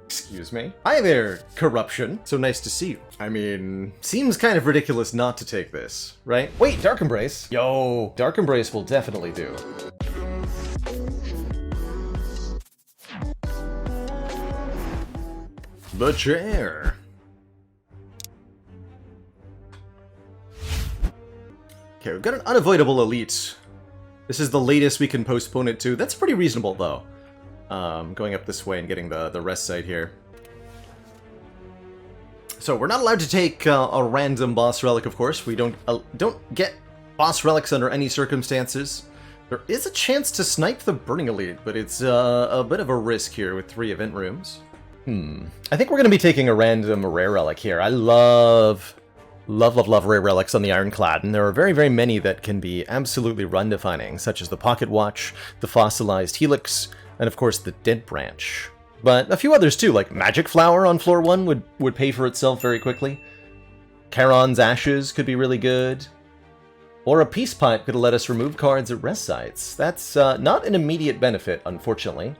Excuse me. Hi there, corruption. So nice to see you. I mean, seems kind of ridiculous not to take this, right? Wait, Dark Embrace. Yo, Dark Embrace will definitely do. The chair. Okay, we've got an unavoidable elite. This is the latest we can postpone it to. That's pretty reasonable, though. Going up this way and getting the rest site here. So we're not allowed to take a random boss relic, of course. We don't get boss relics under any circumstances. There is a chance to snipe the Burning Elite, but it's a bit of a risk here with 3 event rooms. I think we're going to be taking a random rare relic here. I love rare relics on the Ironclad, and there are very, very many that can be absolutely run-defining, such as the Pocket Watch, the Fossilized Helix, and of course the Dead Branch. But a few others too, like Magic Flower on floor 1 would pay for itself very quickly. Charon's Ashes could be really good. Or a Peace Pipe could let us remove cards at rest sites. That's not an immediate benefit, unfortunately.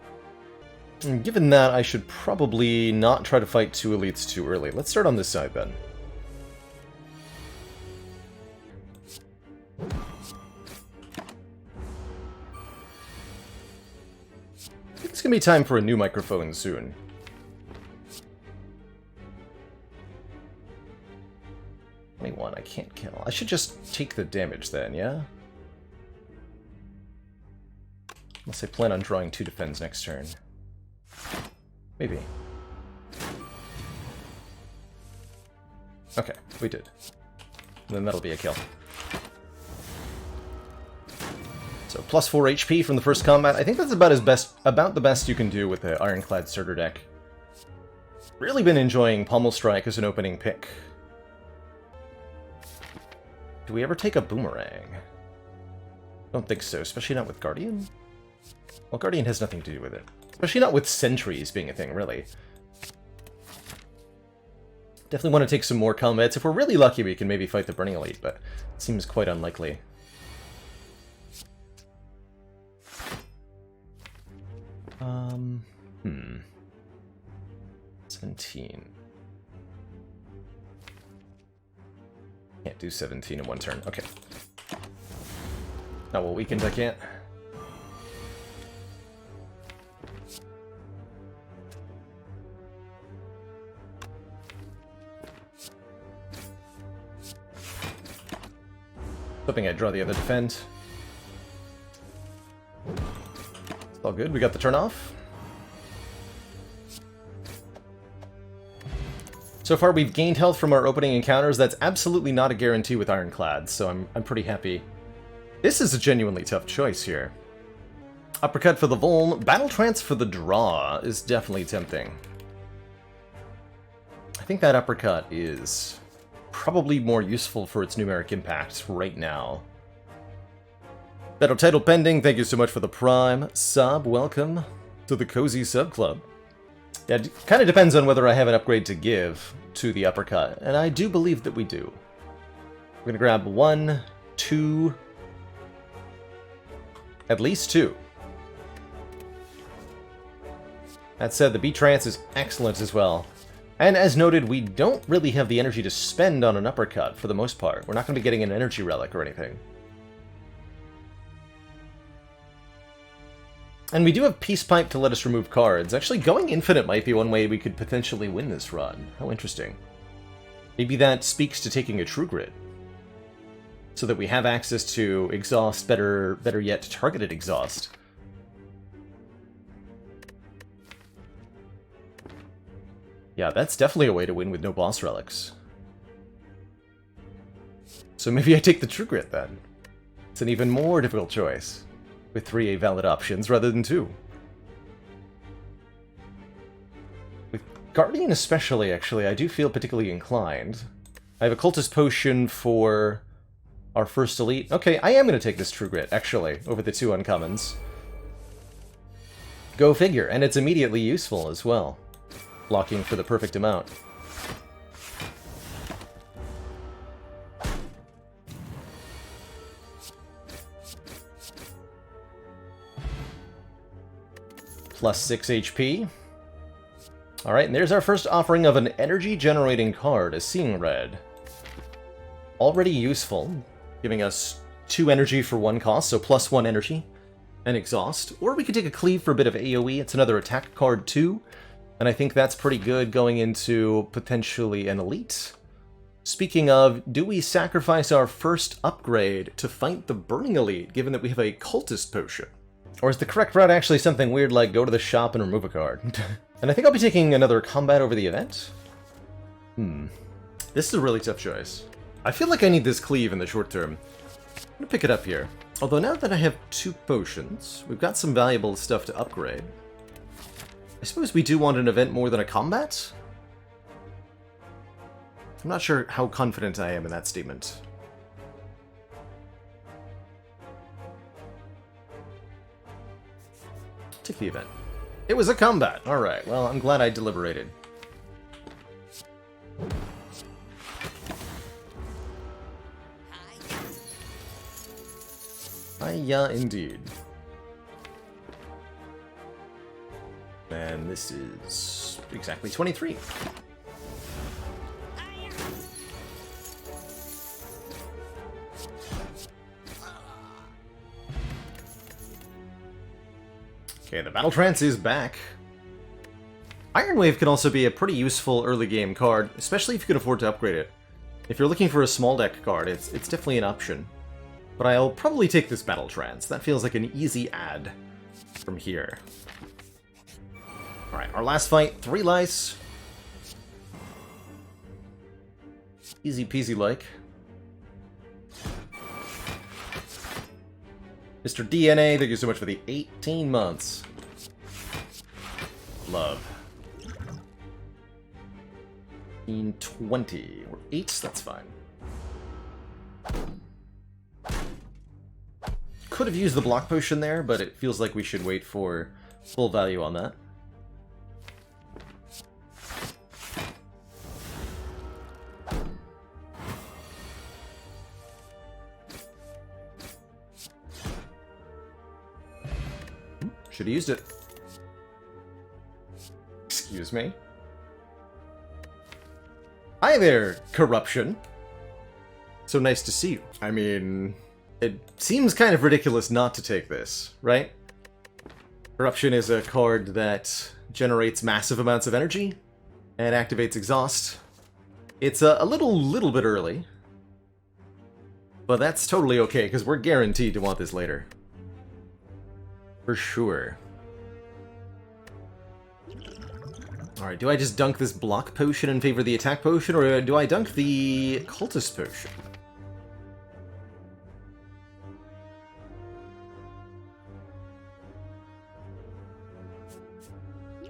And given that, I should probably not try to fight 2 elites too early. Let's start on this side then. It's gonna be time for a new microphone soon. Only one I can't kill. I should just take the damage then, yeah? Unless I plan on drawing 2 defense next turn. Maybe. Okay, we did. Then that'll be a kill. So plus 4 HP from the first combat. I think that's about the best you can do with the Ironclad starter deck. Really been enjoying Pommel Strike as an opening pick. Do we ever take a Boomerang? Don't think so, especially not with Guardian. Well, Guardian has nothing to do with it. Especially not with Sentries being a thing, really. Definitely want to take some more combats. If we're really lucky, we can maybe fight the Burning Elite, but it seems quite unlikely. 17. Can't do 17 in one turn. Okay. Not well weakened, I can't. Hoping I'd draw the other defend. It's all good, we got the turn off. So far we've gained health from our opening encounters. That's absolutely not a guarantee with Ironclad, so I'm pretty happy. This is a genuinely tough choice here. Uppercut for the Vuln, Battle Trance for the draw is definitely tempting. I think that uppercut is probably more useful for its numeric impact right now. Battle title pending, thank you so much for the Prime sub, welcome to the Cozy Sub Club. Yeah, it kind of depends on whether I have an upgrade to give to the uppercut, and I do believe that we do. We're gonna grab 1, 2, at least 2. That said, the B-Trance is excellent as well. And as noted, we don't really have the energy to spend on an uppercut for the most part. We're not going to be getting an energy relic or anything. And we do have Peace Pipe to let us remove cards. Actually, going infinite might be one way we could potentially win this run. How interesting. Maybe that speaks to taking a True Grit. So that we have access to exhaust, better yet, targeted exhaust. Yeah, that's definitely a way to win with no boss relics. So maybe I take the True Grit then. It's an even more difficult choice, with 3 valid options rather than 2. With Guardian especially, actually, I do feel particularly inclined. I have a Cultist Potion for our first elite. Okay, I am going to take this True Grit, actually, over the 2 uncommons. Go figure, and it's immediately useful as well. Blocking for the perfect amount. Plus 6 HP. Alright, and there's our first offering of an energy-generating card, a Seeing Red. Already useful, giving us 2 energy for 1 cost, so +1 energy and exhaust. Or we could take a Cleave for a bit of AoE, it's another attack card too, and I think that's pretty good going into potentially an elite. Speaking of, do we sacrifice our first upgrade to fight the Burning Elite, given that we have a Cultist Potion? Or is the correct route actually something weird like go to the shop and remove a card? And I think I'll be taking another combat over the event. This is a really tough choice. I feel like I need this Cleave in the short term. I'm gonna pick it up here. Although now that I have 2 potions, we've got some valuable stuff to upgrade. I suppose we do want an event more than a combat? I'm not sure how confident I am in that statement. Take the event. It was a combat! Alright, well, I'm glad I deliberated. Yeah, indeed. And this is exactly 23. Okay, the Battle Trance is back. Iron Wave can also be a pretty useful early game card, especially if you can afford to upgrade it. If you're looking for a small deck card, it's definitely an option. But I'll probably take this Battle Trance. That feels like an easy add from here. Alright, our last fight, 3 lice. Easy peasy like. Mr. DNA, thank you so much for the 18 months. Love. 20. We're 8, that's fine. Could have used the block potion there, but it feels like we should wait for full value on that. Should have used it. Excuse me. Hi there, Corruption. So nice to see you. I mean, it seems kind of ridiculous not to take this, right? Corruption is a card that generates massive amounts of energy and activates Exhaust. It's a little bit early, but that's totally okay because we're guaranteed to want this later. For sure. Alright, do I just dunk this block potion in favor of the attack potion, or do I dunk the cultist potion?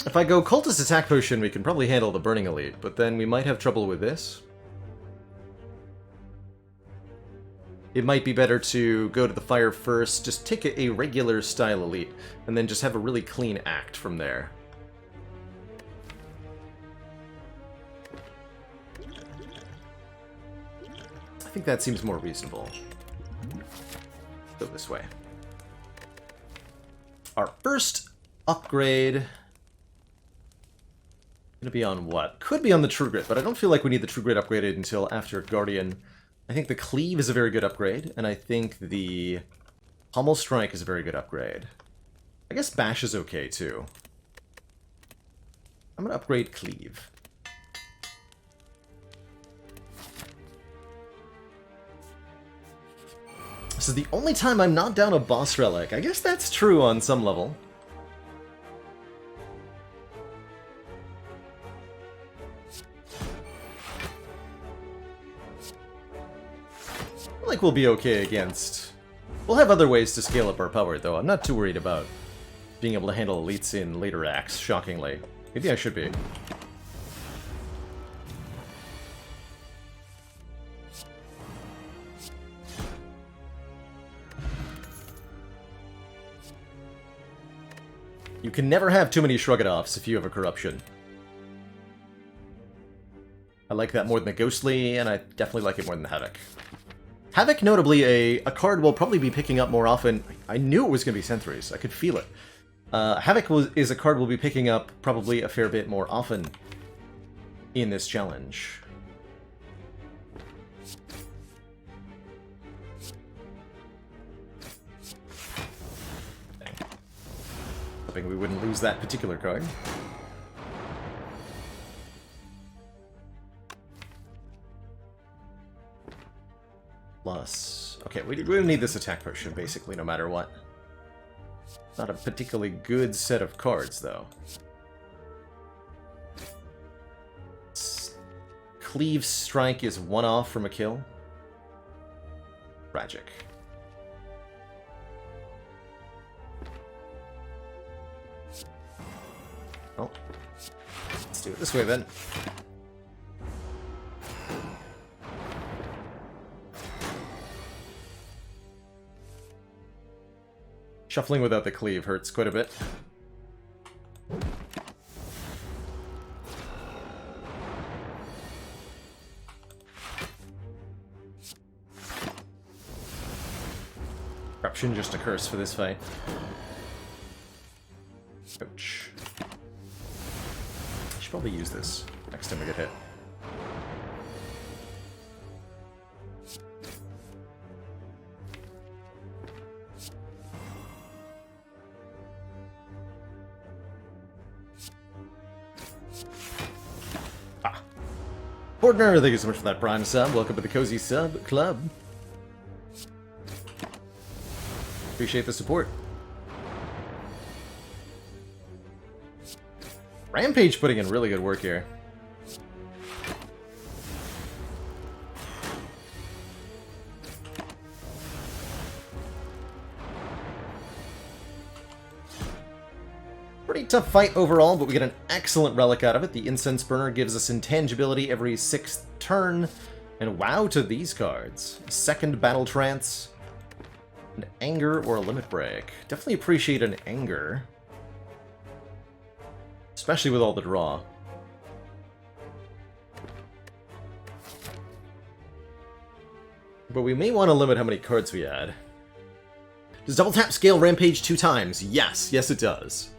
If I go cultist attack potion, we can probably handle the burning elite, but then we might have trouble with this. It might be better to go to the fire first, just take a regular style elite, and then just have a really clean act from there. I think that seems more reasonable. Go this way. Our first upgrade... gonna be on what? Could be on the True Grit, but I don't feel like we need the True Grit upgraded until after Guardian. I think the Cleave is a very good upgrade, and I think the Pommel Strike is a very good upgrade. I guess Bash is okay, too. I'm gonna upgrade Cleave. This is the only time I'm not down a boss relic. I guess that's true on some level. I feel like we'll be okay against... We'll have other ways to scale up our power, though. I'm not too worried about being able to handle elites in later acts, shockingly. Maybe I should be. You can never have too many Shrug-it-offs if you have a Corruption. I like that more than the Ghostly, and I definitely like it more than the Havoc. Havoc, notably, a card we'll probably be picking up more often. I knew it was going to be Sentries. I could feel it. Havoc is a card we'll be picking up probably a fair bit more often in this challenge. Hoping we wouldn't lose that particular card. Plus... Okay, we need this attack potion, basically, no matter what. Not a particularly good set of cards, though. Cleave Strike is one off from a kill. Tragic. Oh. Let's do it this way, then. Shuffling without the cleave hurts quite a bit. Corruption just a curse for this fight. Ouch. I should probably use this next time we get hit. Partner, thank you so much for that Prime sub. Welcome to the Cozy Sub Club. Appreciate the support. Rampage putting in really good work here. Pretty tough fight overall, but we get an excellent relic out of it. The Incense Burner gives us intangibility every 6th turn. And wow to these cards. Second Battle Trance, an Anger, or a Limit Break. Definitely appreciate an Anger. Especially with all the draw. But we may want to limit how many cards we add. Does Double Tap scale Rampage 2 times? Yes. Yes, it does.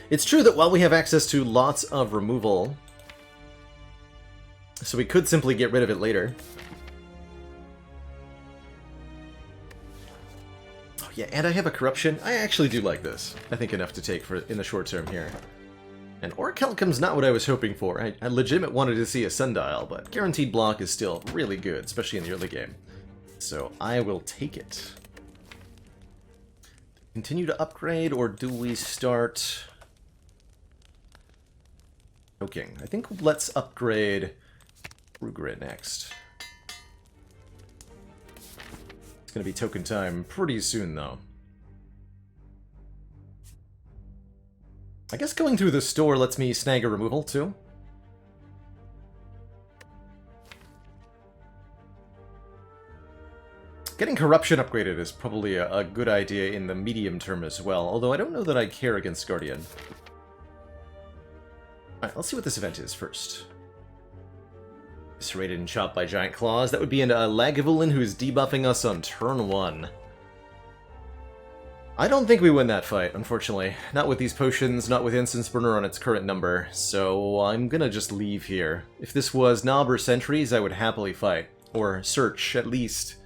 It's true that while we have access to lots of removal, so we could simply get rid of it later. Oh yeah, and I have a Corruption. I actually do like this. I think enough to take for in the short term here. And Orichalcum's not what I was hoping for. I legitimately wanted to see a Sundial, but Guaranteed Block is still really good, especially in the early game. So I will take it. Continue to upgrade, or do we start... Choking. I think let's upgrade Rugrit next. It's going to be token time pretty soon, though. I guess going through the store lets me snag a removal, too. Getting Corruption upgraded is probably a good idea in the medium term as well, although I don't know that I care against Guardian. Alright, let's see what this event is first. Serrated and chopped by Giant Claws. That would be a Lagavulin who's debuffing us on turn 1. I don't think we win that fight, unfortunately. Not with these potions, not with Incense Burner on its current number, so I'm gonna just leave here. If this was Knob or Sentries, I would happily fight. Or Search, at least.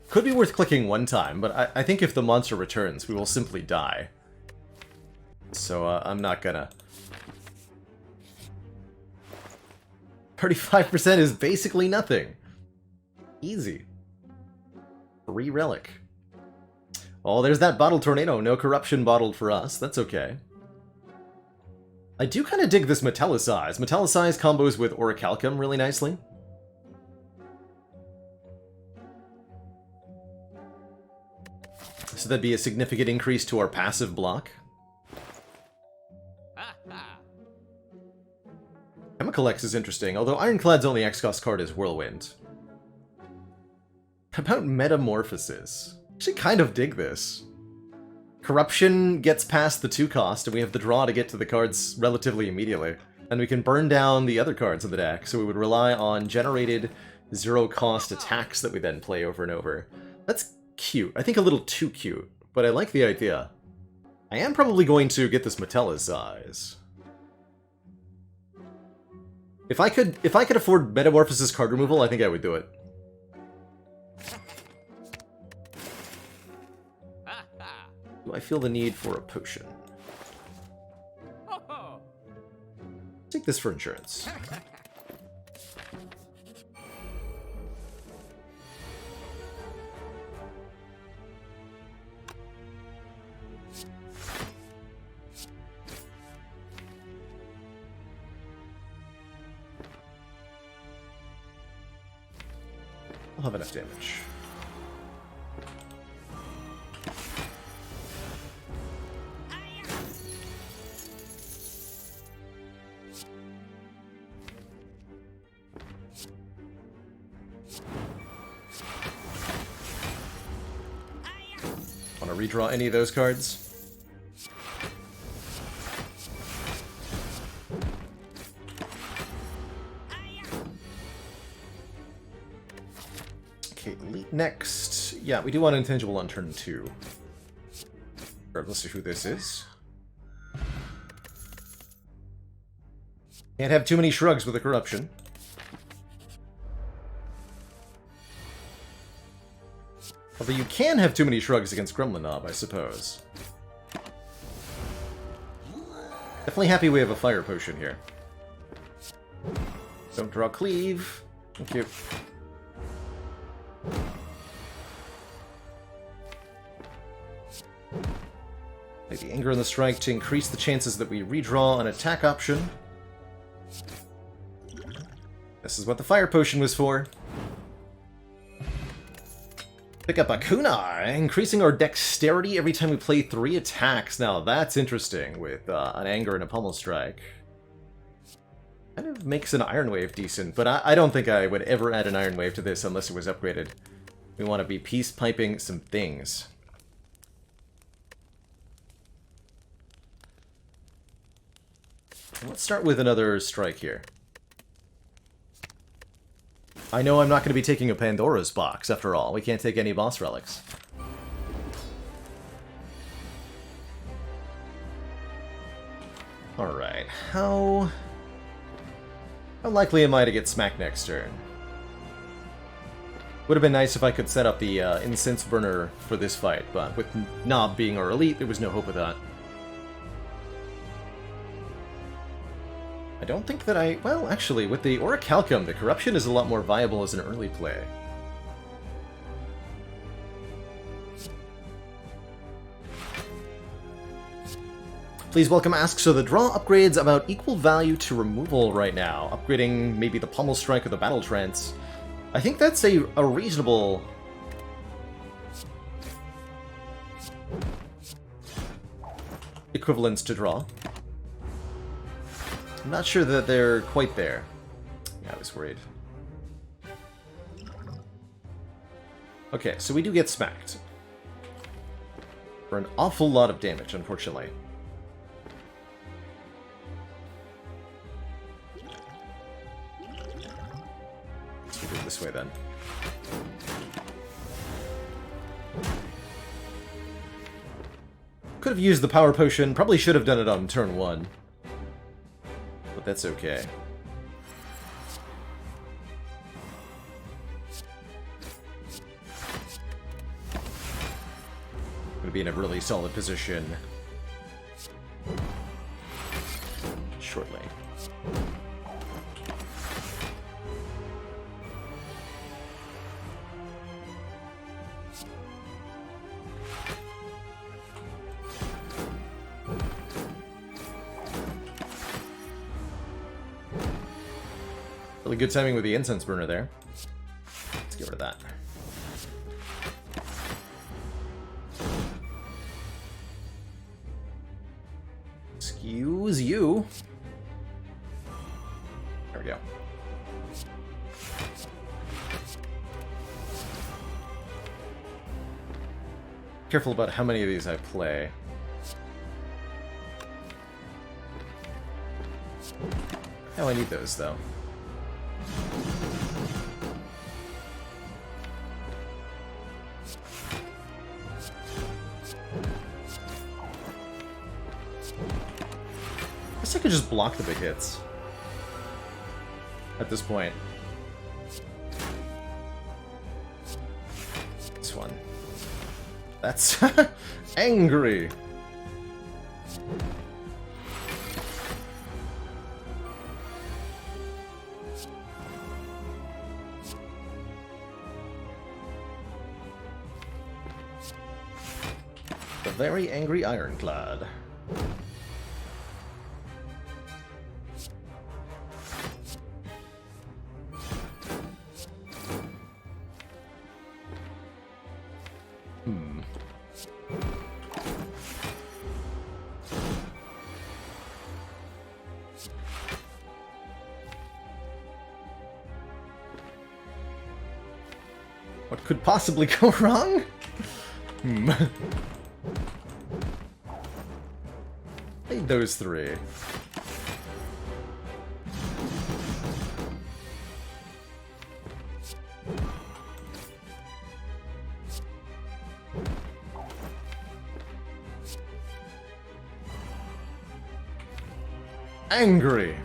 Could be worth clicking one time, but I think if the monster returns, we will simply die. So, I'm not gonna. 35% is basically nothing. Easy. Free relic. Oh, there's that Bottle Tornado. No Corruption bottled for us. That's okay. I do kind of dig this Metallicize. Metallicize combos with Orichalcum really nicely. So that'd be a significant increase to our passive block. Chemical X is interesting, although Ironclad's only X-Cost card is Whirlwind. About Metamorphosis. Actually kind of dig this. Corruption gets past the 2 cost, and we have the draw to get to the cards relatively immediately. And we can burn down the other cards in the deck, so we would rely on generated 0 cost attacks that we then play over and over. Let's cute. I think a little too cute, but I like the idea. I am probably going to get this Metella's Eyes. If I could afford Metamorphosis card removal, I think I would do it. Do I feel the need for a potion? Take this for insurance. I'll have enough damage. Want to redraw any of those cards? Okay, Elite next. Yeah, we do want Intangible on turn 2. Regardless of who this is. Can't have too many shrugs with a corruption. Although you can have too many shrugs against Gremlin Knob, I suppose. Definitely happy we have a fire potion here. Don't draw cleave. Thank you. Play the Anger and the Strike to increase the chances that we redraw an attack option. This is what the fire potion was for. Pick up a Kunar, increasing our dexterity every time we play 3 attacks. Now that's interesting with an Anger and a Pummel Strike. Kind of makes an Iron Wave decent, but I don't think I would ever add an Iron Wave to this unless it was upgraded. We want to be peace piping some things. Let's start with another strike here. I know I'm not going to be taking a Pandora's box, after all. We can't take any boss relics. Alright, how likely am I to get smacked next turn? Would have been nice if I could set up the incense burner for this fight, but with Knob being our elite, there was no hope of that. I don't think that I... Well, actually, with the Orichalcum, the Corruption is a lot more viable as an early play. Please welcome asks, so the draw upgrades about equal value to removal right now. Upgrading maybe the Pummel Strike or the Battle Trance. I think that's a reasonable... equivalence to draw. I'm not sure that they're quite there. Yeah, I was worried. Okay, so we do get smacked. For an awful lot of damage, unfortunately. Let's do it this way then. Could have used the power potion, probably should have done it on turn 1. But that's okay. Gonna be in a really solid position shortly. Really good timing with the incense burner there. Let's get rid of that. Excuse you. There we go. Careful about how many of these I play. Oh, I need those though. guess I could just block the big hits. At this point. This one. That's angry. The very angry Ironclad. What could possibly go wrong? Played those three. Angry.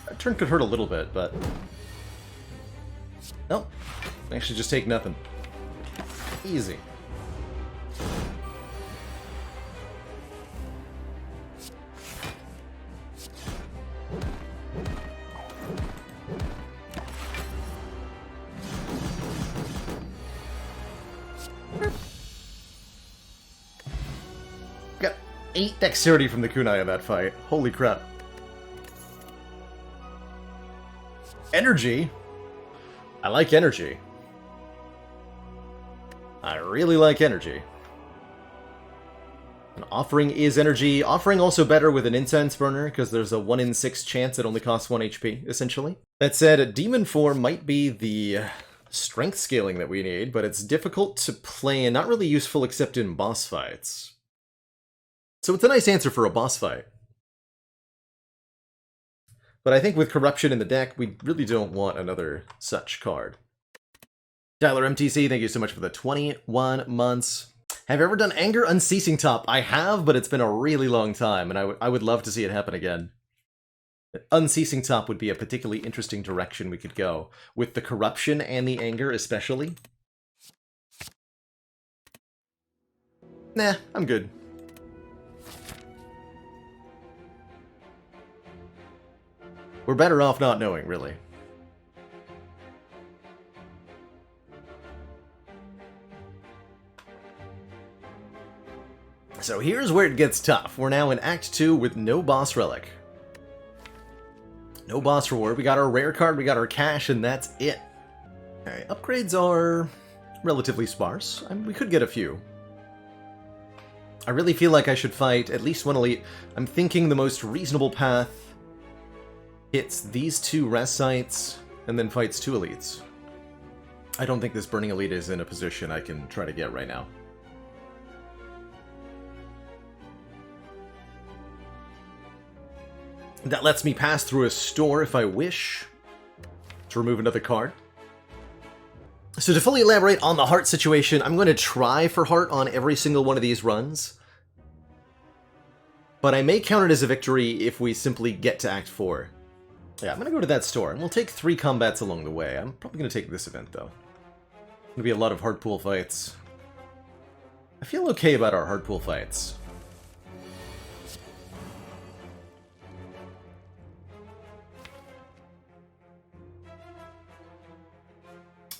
That turn could hurt a little bit, but... Nope. Actually just take nothing. Easy. Got 8 dexterity from the kunai in that fight. Holy crap. Energy? I like energy. I really like energy. An offering is energy. Offering also better with an incense burner, because there's a 1 in 6 chance it only costs 1 HP, essentially. That said, a demon form might be the strength scaling that we need, but it's difficult to play and not really useful except in boss fights. So it's a nice answer for a boss fight. But I think with Corruption in the deck, we really don't want another such card. Tyler MTC, thank you so much for the 21 months. Have you ever done Anger Unceasing Top? I have, but it's been a really long time, and I would love to see it happen again. Unceasing Top would be a particularly interesting direction we could go, with the Corruption and the Anger especially. Nah, I'm good. We're better off not knowing, really. So here's where it gets tough. We're now in Act 2 with no boss relic. No boss reward. We got our rare card, we got our cash, and that's it. Alright, upgrades are relatively sparse. We could get a few. I really feel like I should fight at least one elite. I'm thinking the most reasonable path hits these 2 rest sites, and then fights 2 elites. I don't think this Burning Elite is in a position I can try to get right now. That lets me pass through a store if I wish to remove another card. So to fully elaborate on the heart situation, I'm going to try for heart on every single one of these runs. But I may count it as a victory if we simply get to Act 4. Yeah, I'm going to go to that store, and we'll take 3 combats along the way. I'm probably going to take this event, though. Going to be a lot of hard pool fights. I feel okay about our hard pool fights.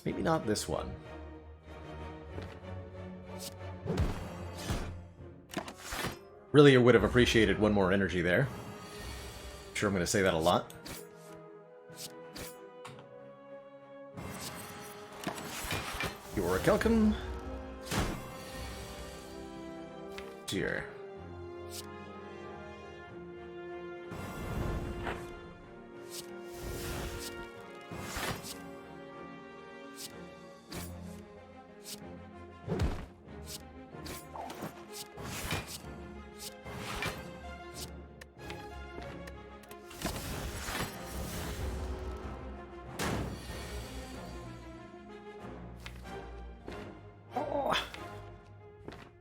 Maybe not this one. Really, I would have appreciated one more energy there. I'm sure I'm going to say that a lot. You're welcome. Dear.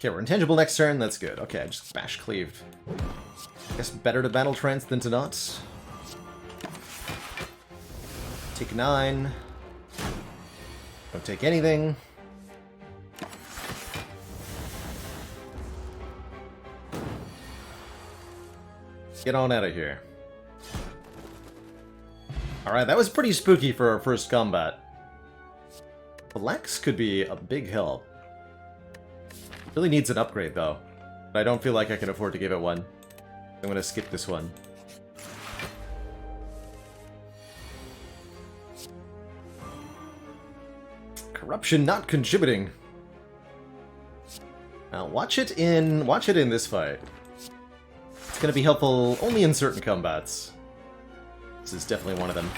Okay, we're intangible next turn, that's good. Okay, just bash cleave. I guess better to battle trance than to not. Take 9. Don't take anything. Get on out of here. Alright, that was pretty spooky for our first combat. Flex could be a big help. Really needs an upgrade, though. But I don't feel like I can afford to give it one. I'm gonna skip this one. Corruption not contributing. Now watch it in this fight. It's gonna be helpful only in certain combats. This is definitely one of them.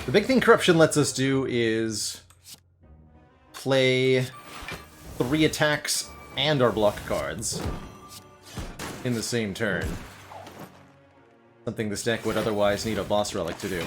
The big thing Corruption lets us do is play 3 attacks and our block cards in the same turn. Something this deck would otherwise need a boss relic to do.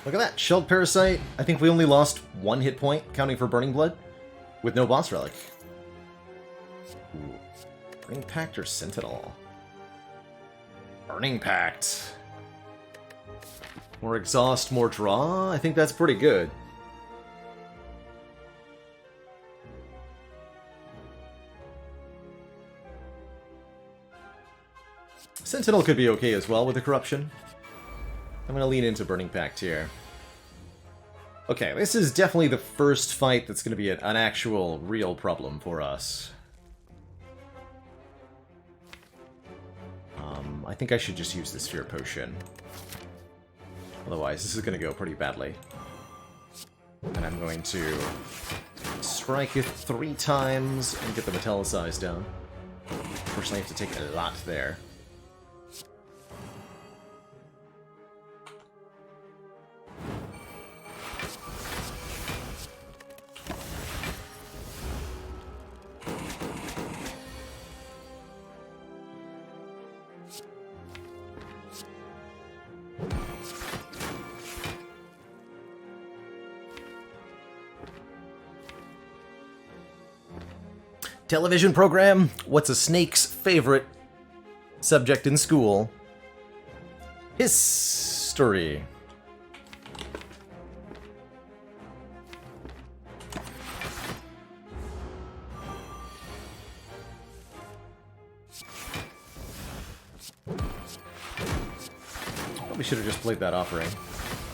Look at that, Shelled Parasite. I think we only lost 1 hit point, counting for Burning Blood, with no boss relic. Ooh. Burning Pact or Sentinel? Burning Pact. More exhaust, more draw? I think that's pretty good. Sentinel could be okay as well with the Corruption. I'm going to lean into Burning Pact here. Okay, this is definitely the first fight that's going to be an actual, real problem for us. I think I should just use the Sphere Potion. Otherwise, this is going to go pretty badly. And I'm going to strike it 3 times and get the Metallicize down. Unfortunately, I have to take a lot there. Television program? What's a snake's favorite subject in school? History. Probably should have just played that offering.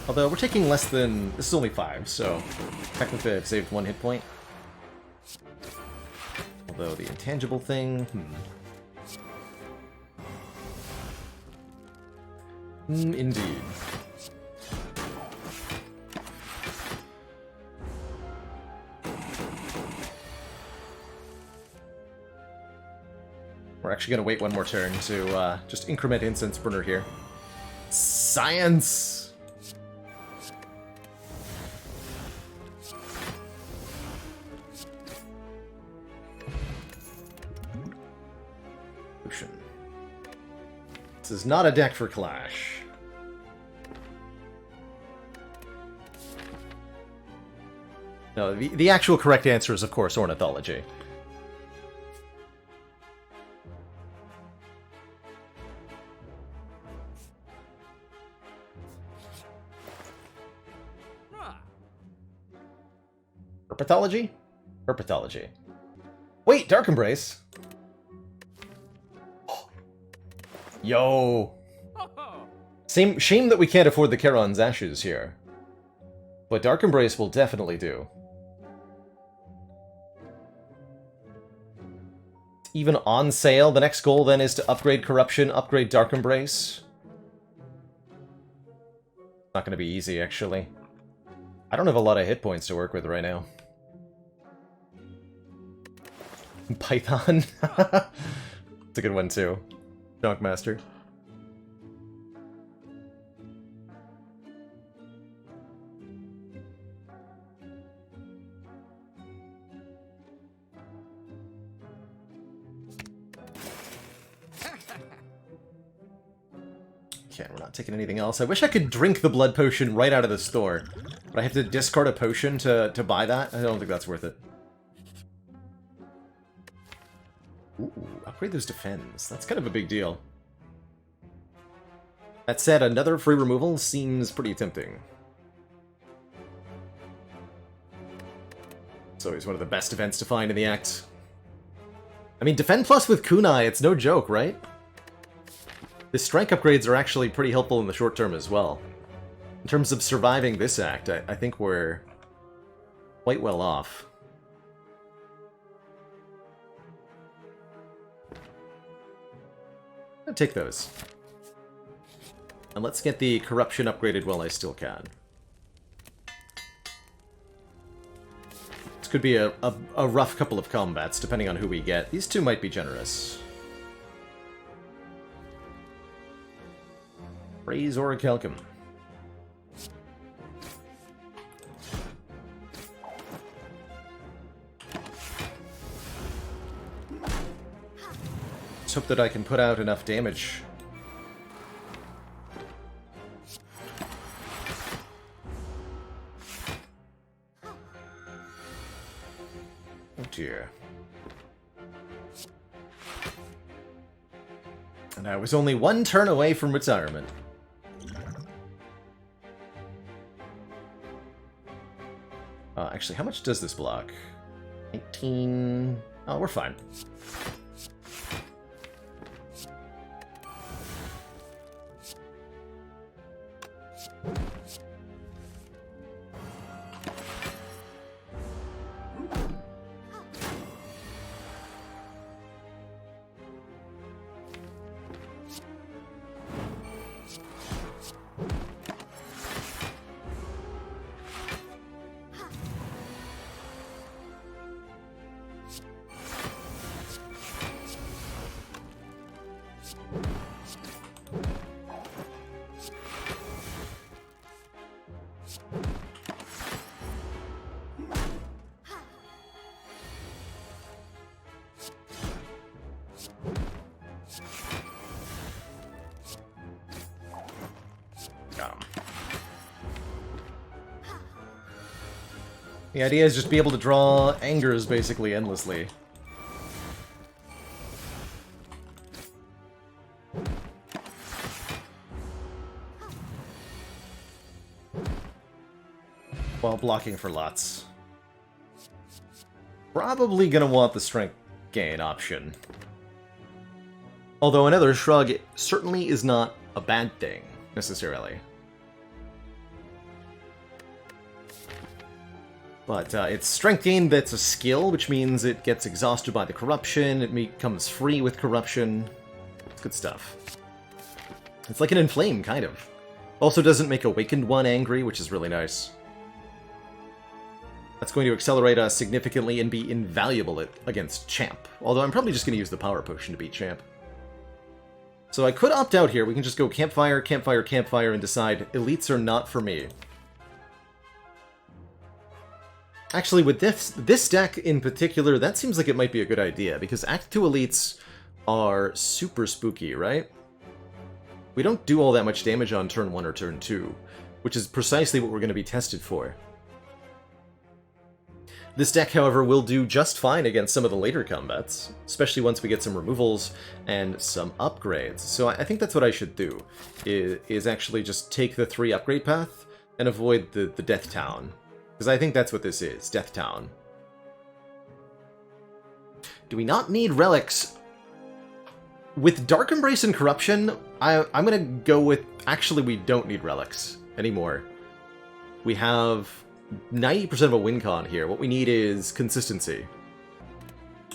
Although we're taking less than... This is only 5, so technically I've saved 1 hit point. Although the intangible thing... Indeed. We're actually going to wait 1 more turn to just increment Incense Burner here. Science! This is not a deck for Clash. No, the actual correct answer is, of course, Ornithology. Herpetology? Herpetology. Wait, Dark Embrace! Yo! Shame that we can't afford the Charon's Ashes here. But Dark Embrace will definitely do. Even on sale, the next goal then is to upgrade Corruption, upgrade Dark Embrace. Not going to be easy, actually. I don't have a lot of hit points to work with right now. Python. It's a good one, too. Donkmaster. Okay, we're not taking anything else. I wish I could drink the blood potion right out of the store. But I have to discard a potion to buy that? I don't think that's worth it. Ooh, upgrade those defends. That's kind of a big deal. That said, another free removal seems pretty tempting. It's always one of the best events to find in the act. I mean, Defend Plus with Kunai, it's no joke, right? The strength upgrades are actually pretty helpful in the short term as well. In terms of surviving this act, I think we're quite well off. I'll take those. And let's get the corruption upgraded while I still can. This could be a rough couple of combats, depending on who we get. These two might be generous. Praise Orichalcum. Let's hope that I can put out enough damage. Oh dear. And I was only one turn away from retirement. Actually, how much does this block? 19... Oh, we're fine. The idea is just be able to draw angers basically endlessly. While blocking for lots. Probably gonna want the strength gain option. Although another shrug certainly is not a bad thing, necessarily. But it's strength gain that's a skill, which means it gets exhausted by the corruption, it becomes free with corruption. It's good stuff. It's like an Inflame, kind of. Also doesn't make Awakened one angry, which is really nice. That's going to accelerate us significantly and be invaluable against Champ. Although I'm probably just going to use the Power Potion to beat Champ. So I could opt out here. We can just go Campfire, Campfire, Campfire, and decide elites are not for me. Actually, with this deck in particular, that seems like it might be a good idea, because Act 2 elites are super spooky, right? We don't do all that much damage on turn 1 or turn 2, which is precisely what we're going to be tested for. This deck, however, will do just fine against some of the later combats, especially once we get some removals and some upgrades. So I think that's what I should do, is actually just take the 3 upgrade path and avoid the Death Town. Because I think that's what this is, Death Town. Do we not need relics? With Dark Embrace and Corruption, I'm going to go with... Actually, we don't need relics anymore. We have 90% of a win con here. What we need is consistency.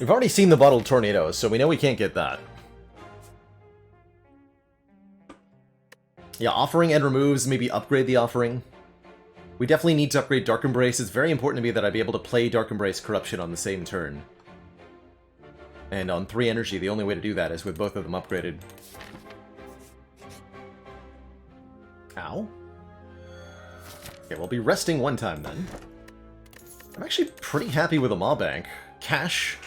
We've already seen the Bottled Tornadoes, so we know we can't get that. Yeah, offering and removes, maybe upgrade the offering. We definitely need to upgrade Dark Embrace. It's very important to me that I be able to play Dark Embrace Corruption on the same turn. And on 3 energy, the only way to do that is with both of them upgraded. Ow. Okay, we'll be resting one time then. I'm actually pretty happy with a Maw Bank. Cash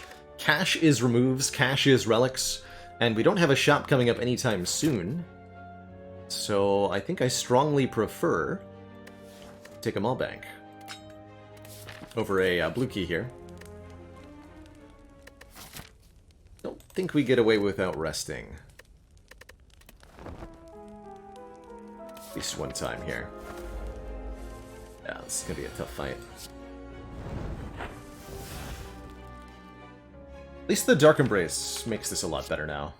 is removes, cash is relics, and we don't have a shop coming up anytime soon. So I think I strongly prefer to take a Maw Bank over a blue key here. Don't think we get away without resting. At least one time here. Yeah, this is gonna be a tough fight. At least the Dark Embrace makes this a lot better now.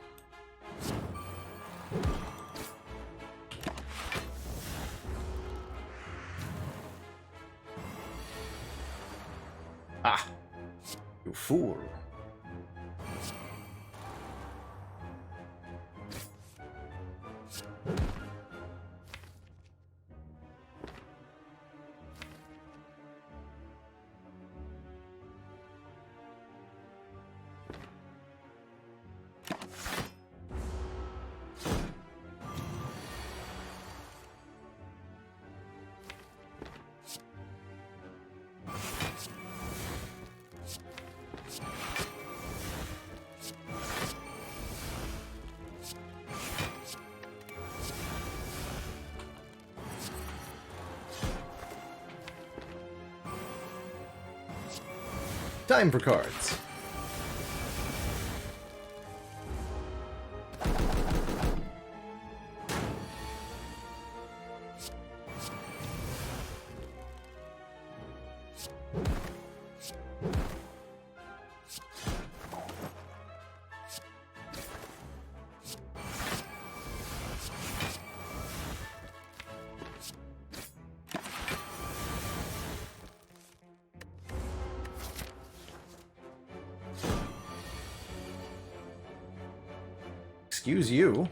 Ah! You fool. Time for cards. Excuse you.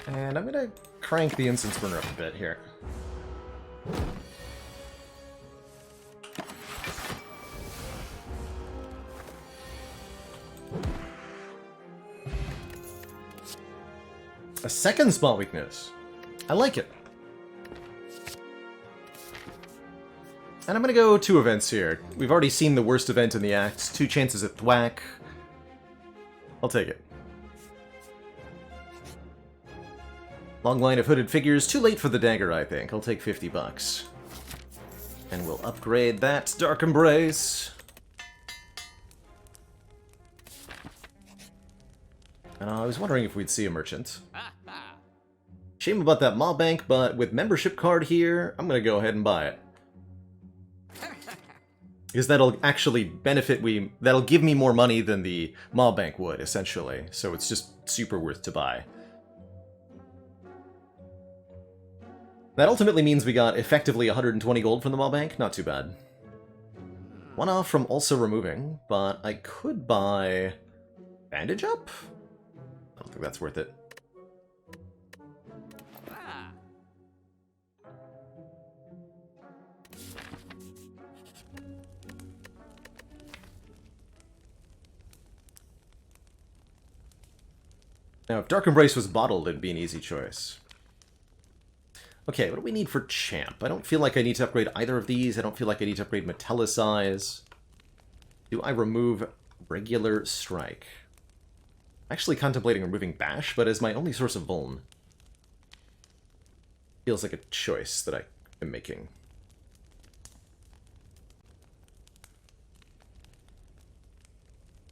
And I'm gonna crank the instance burner up a bit here. A second spot weakness. I like it. And I'm gonna go 2 events here. We've already seen the worst event in the act. 2 chances at thwack. I'll take it. Long line of hooded figures. Too late for the dagger, I think. I'll take 50 bucks. And we'll upgrade that Dark Embrace. I was wondering if we'd see a merchant. Shame about that Maw Bank, but with membership card here, I'm gonna go ahead and buy it. Because that'll actually benefit that'll give me more money than the Maw Bank would, essentially. So it's just super worth to buy. That ultimately means we got effectively 120 gold from the Maw Bank. Not too bad. 1 off from also removing, but I could buy Bandage Up? I don't think that's worth it. Now, if Dark Embrace was bottled, it'd be an easy choice. Okay, what do we need for Champ? I don't feel like I need to upgrade either of these. I don't feel like I need to upgrade Metallicize. Do I remove Regular Strike? Actually contemplating removing Bash, but as my only source of Vuln. Feels like a choice that I am making.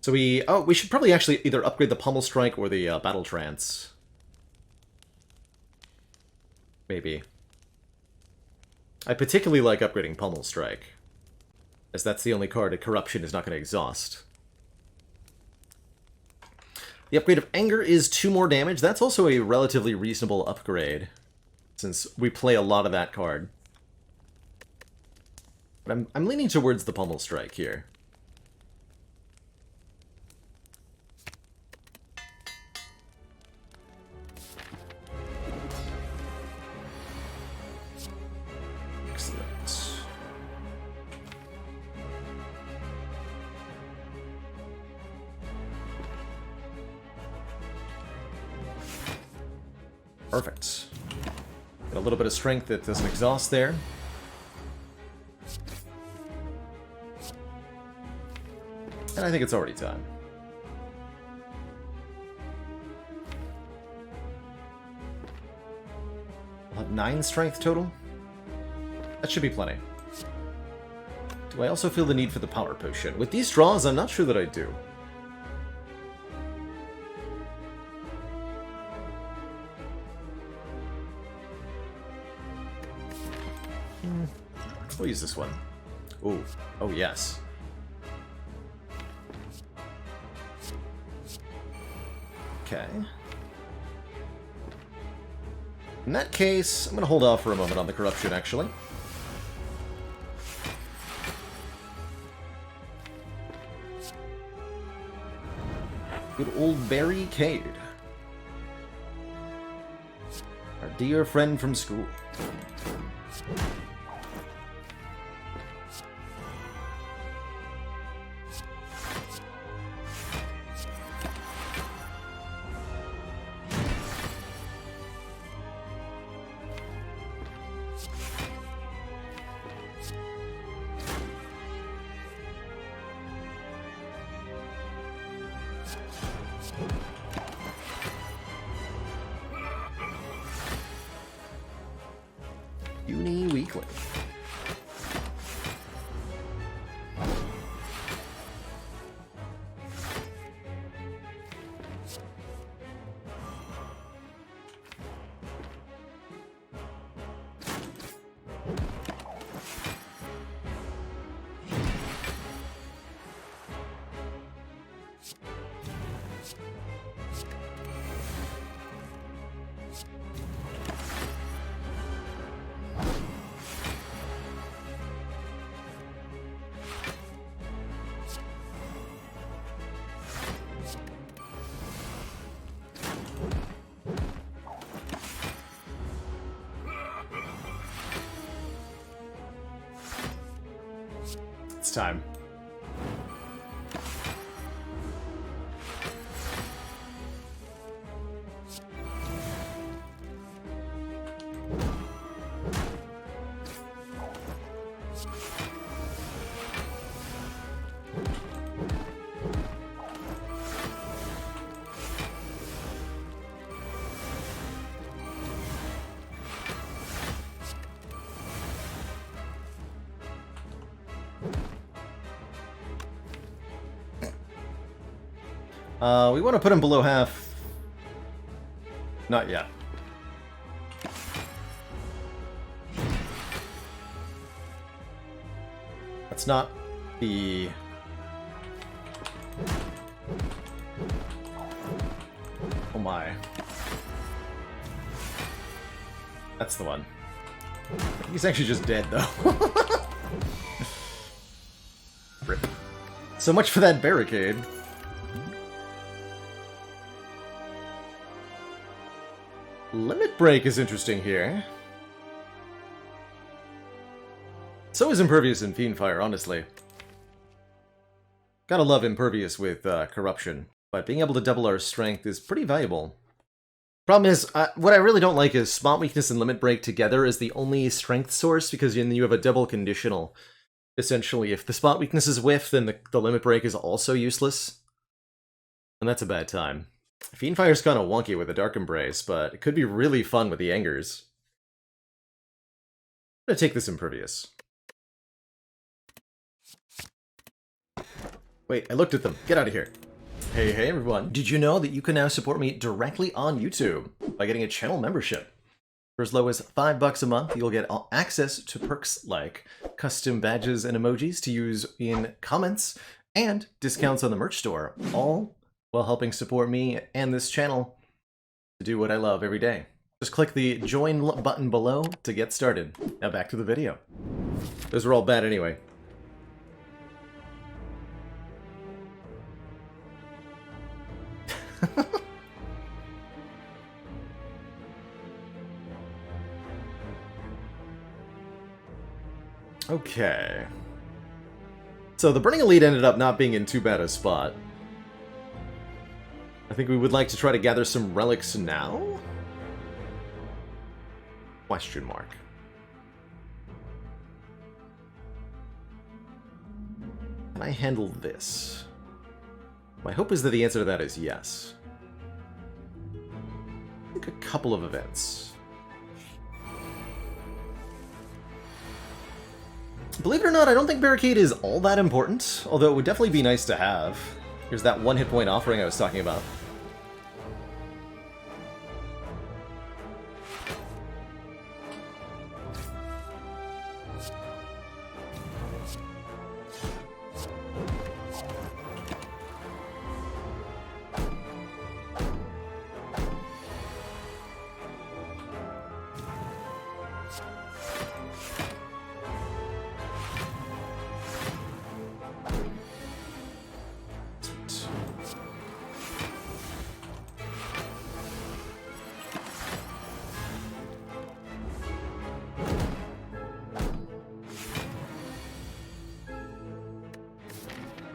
So we should probably actually either upgrade the Pommel Strike or the Battle Trance. Maybe. I particularly like upgrading Pommel Strike, as that's the only card a Corruption is not going to exhaust. The upgrade of Anger is 2 more damage. That's also a relatively reasonable upgrade. since we play a lot of that card. But I'm leaning towards the Pummel Strike here. Excellent. Perfect. Got a little bit of strength that doesn't exhaust there. And I think it's already time. We'll have 9 strength total. That should be plenty. Do I also feel the need for the power potion? With these draws, I'm not sure that I do. We'll use this one. Ooh. Oh, yes. Okay. In that case, I'm going to hold off for a moment on the corruption, actually. Good old barricade. Our dear friend from school. Weekly. It's time. We want to put him below half. Not yet. That's not the... Oh my. That's the one. He's actually just dead, though. Rip. So much for that barricade. Limit Break is interesting here. So is Impervious and Fiendfire, honestly. Gotta love Impervious with Corruption, but being able to double our strength is pretty valuable. Problem is, what I really don't like is Spot Weakness and Limit Break together is the only strength source, because then you have a double conditional. Essentially, if the Spot Weakness is whiff, then the Limit Break is also useless. And that's a bad time. Fiendfire's kind of wonky with a Dark Embrace, but it could be really fun with the Angers. I'm gonna take this Impervious. Wait, I looked at them. Get out of here. Hey everyone. Did you know that you can now support me directly on YouTube by getting a channel membership? For as low as $5 a month, you'll get access to perks like custom badges and emojis to use in comments and discounts on the merch store, all while helping support me and this channel to do what I love every day. Just click the join button below to get started. Now back to the video. Those were all bad anyway. Okay. So the Burning Elite ended up not being in too bad a spot. I think we would like to try to gather some relics now? Question mark. Can I handle this? My hope is that the answer to that is yes. I think a couple of events. Believe it or not, I don't think Barricade is all that important, although it would definitely be nice to have. Here's that one hit point offering I was talking about.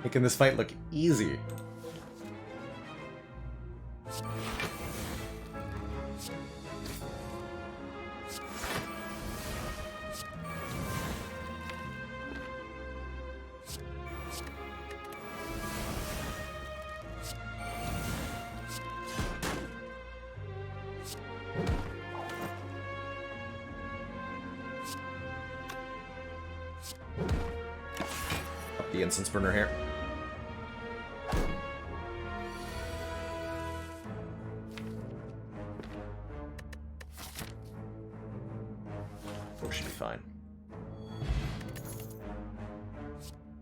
Making this fight look easy. Up the incense burner here. Should be fine.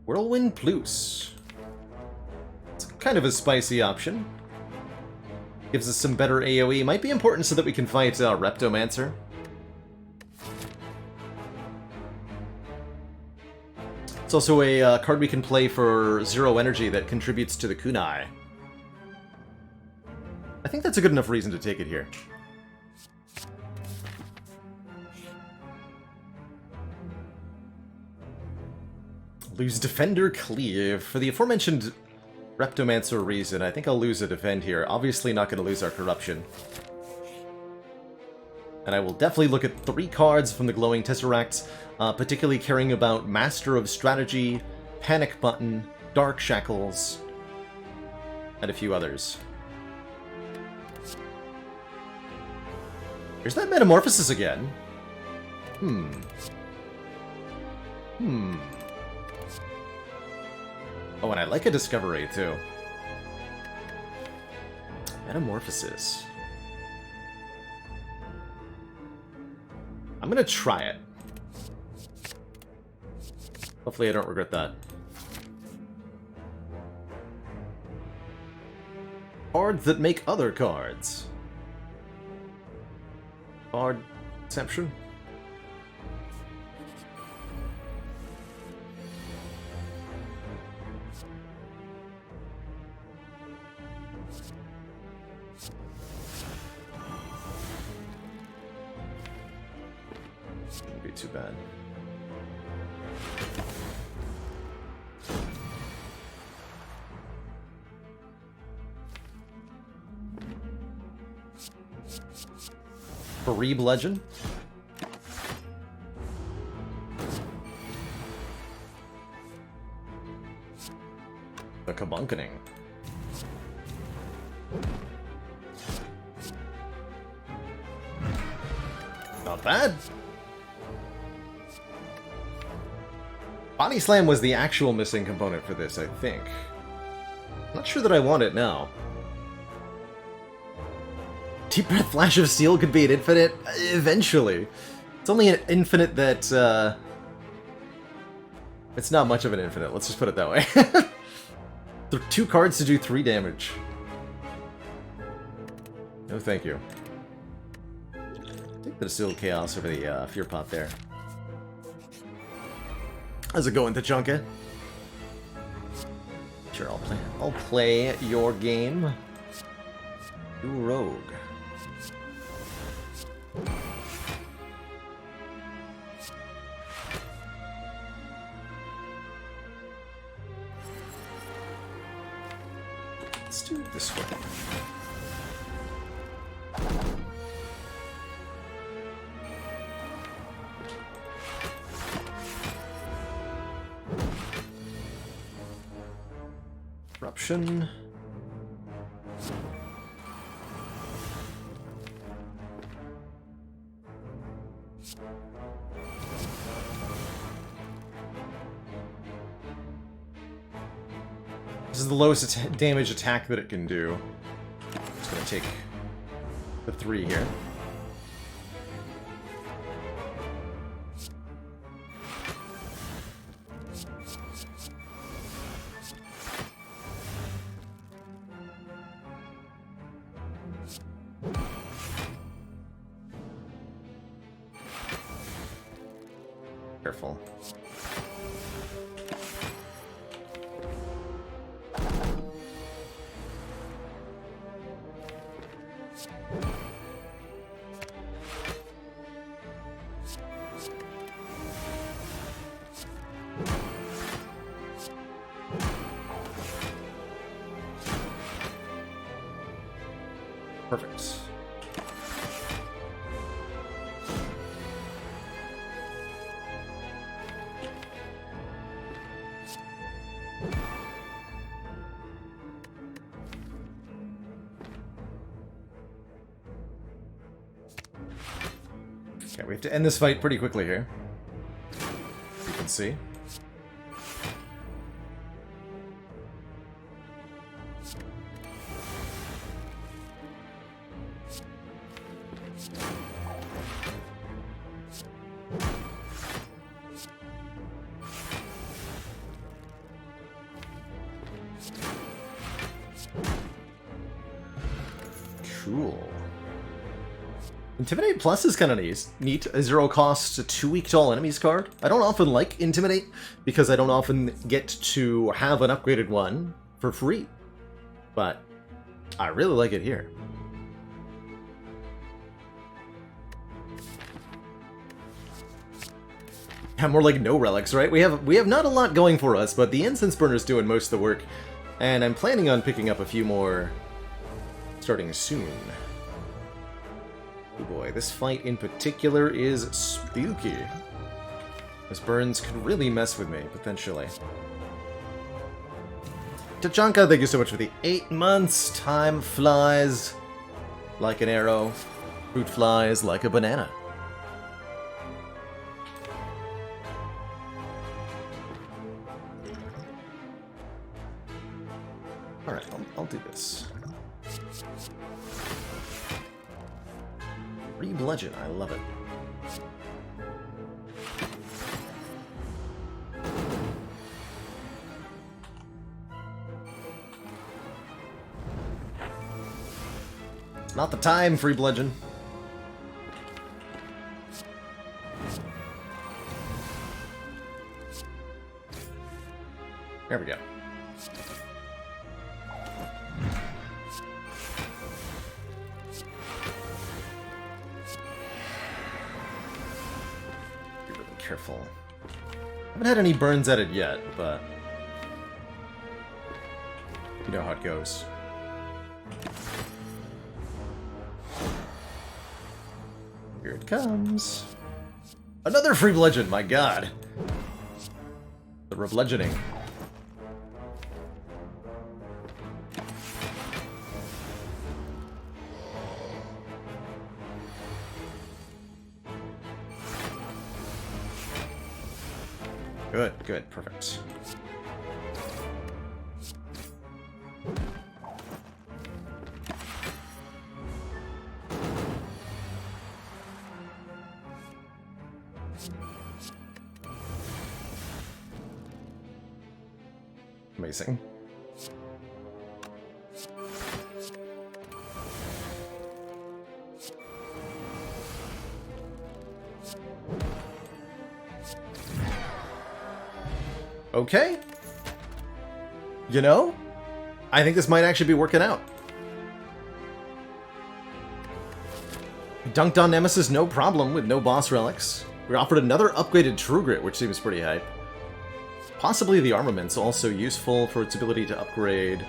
Whirlwind Plus. It's kind of a spicy option. Gives us some better AoE. Might be important so that we can fight Reptomancer. It's also a card we can play for 0 energy that contributes to the kunai. I think that's a good enough reason to take it here. Lose Defender Cleave. For the aforementioned Reptomancer reason, I think I'll lose a Defend here. Obviously not going to lose our Corruption. And I will definitely look at 3 cards from the Glowing Tesseracts, particularly caring about Master of Strategy, Panic Button, Dark Shackles, and a few others. Here's that Metamorphosis again. Oh, and I like a Discovery, too. Metamorphosis. I'm gonna try it. Hopefully I don't regret that. Cards that make other cards. Card Exception? Shouldn't be too bad. Fareeb Legend. The Kabunkening. Not bad. Body Slam was the actual missing component for this, I think. Not sure that I want it now. Deep Breath Flash of Steel could be an infinite eventually. It's only an infinite that, it's not much of an infinite, let's just put it that way. There are 2 cards to do 3 damage. No thank you. Take the Distilled Chaos over the Fear Pot there. How's it going, Tachanka? Sure, I'll play your game. Do Rogue. Let's do it this way. Corruption. This is the lowest damage attack that it can do. Just gonna take the 3 here. Careful. Perfect. Okay, we have to end this fight pretty quickly here. As you can see. Cool. Intimidate Plus is kind of neat. A 0 cost 2 weak to all enemies card. I don't often like Intimidate because I don't often get to have an upgraded one for free. But I really like it here. Yeah, more like no relics, right? We have not a lot going for us, but the Incense Burner's doing most of the work. And I'm planning on picking up a few more starting soon. Oh boy, this fight in particular is spooky. This Burns could really mess with me, potentially. Tachanka, thank you so much for the 8 months. Time flies like an arrow. Fruit flies like a banana. Alright, I'll do this. Bludgeon, I love it. It's not the time, free bludgeon. There we go. Careful. I haven't had any burns at it yet, but you know how it goes. Here it comes. Another free bludgeon, my god. The rebludgeoning. Good, good, perfect. Amazing. Okay. You know, I think this might actually be working out. Dunked on Nemesis, no problem with no boss relics. We're offered another upgraded True Grit, which seems pretty hype. Possibly the armament's also useful for its ability to upgrade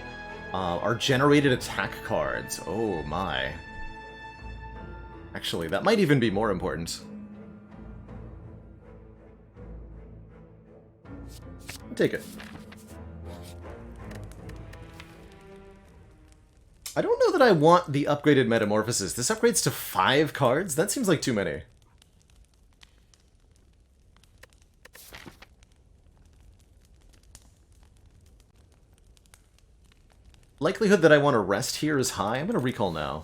our generated attack cards. Oh my. Actually, that might even be more important. I'll take it. I don't know that I want the upgraded Metamorphosis. This upgrades to 5 cards? That seems like too many. Likelihood that I want to rest here is high. I'm going to recall now.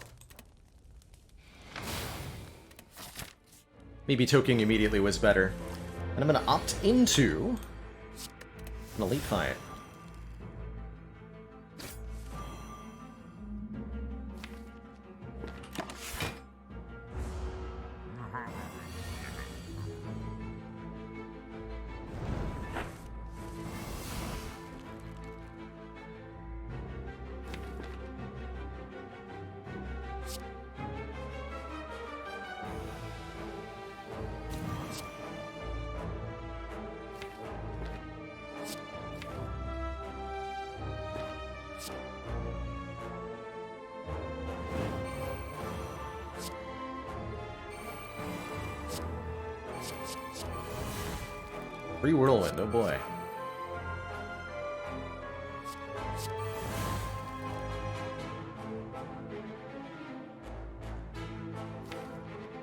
Maybe toking immediately was better. And I'm going to opt into an elite fight. Free Whirlwind, oh boy.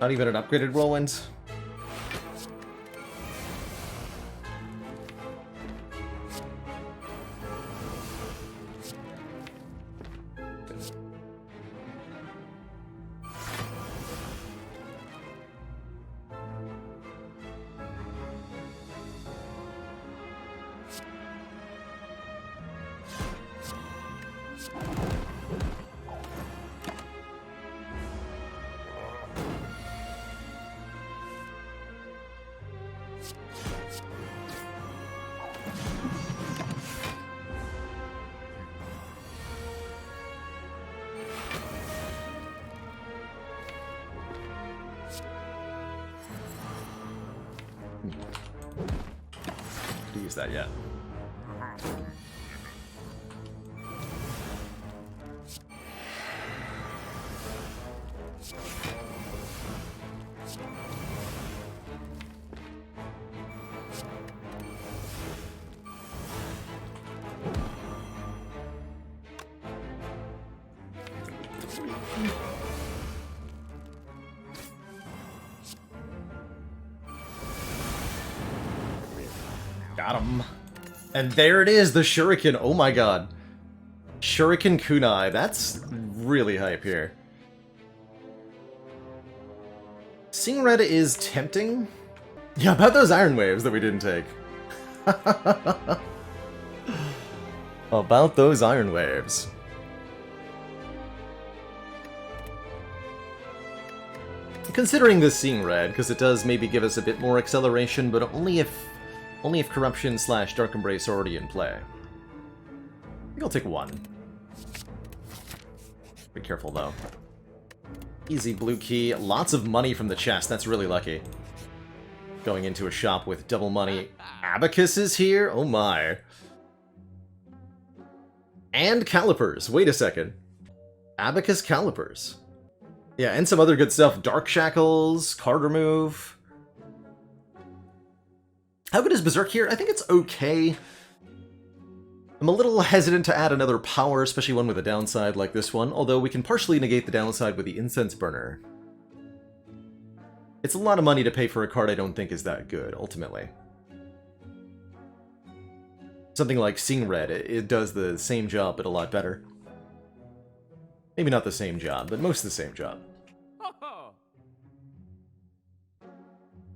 Not even an upgraded Whirlwind? Use that yet. Got him. And there it is, the Shuriken. Oh my god. Shuriken Kunai. That's really hype here. Seeing Red is tempting. Yeah, about those Iron Waves that we didn't take. About those Iron Waves. Considering this Seeing Red, because it does maybe give us a bit more acceleration, but only if Corruption / Dark Embrace are already in play. I think I'll take 1. Be careful, though. Easy blue key. Lots of money from the chest. That's really lucky. Going into a shop with double money. Abacus is here? Oh my. And Calipers. Wait a second. Abacus Calipers. Yeah, and some other good stuff. Dark Shackles, card remove. How good is Berserk here? I think it's okay. I'm a little hesitant to add another power, especially one with a downside like this one, although we can partially negate the downside with the Incense Burner. It's a lot of money to pay for a card I don't think is that good, ultimately. Something like Seeing Red, it does the same job, but a lot better. Maybe not the same job, but most of the same job.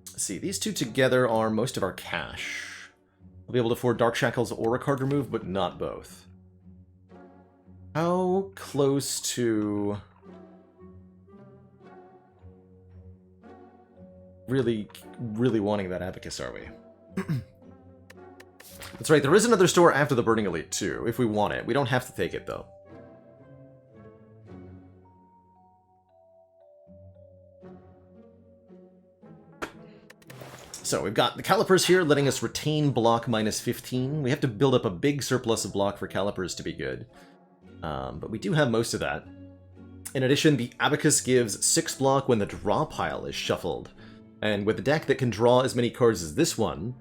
Let's see, these two together are most of our cash. We'll be able to afford Dark Shackles or a card remove, but not both. How close to really wanting that Abacus are we? That's right, there is another store after the Burning Elite, too, if we want it. We don't have to take it, though. So, we've got the calipers here letting us retain block minus 15. We have to build up a big surplus of block for calipers to be good. But we do have most of that. In addition, the abacus gives 6 block when the draw pile is shuffled. And with a deck that can draw as many cards as this one,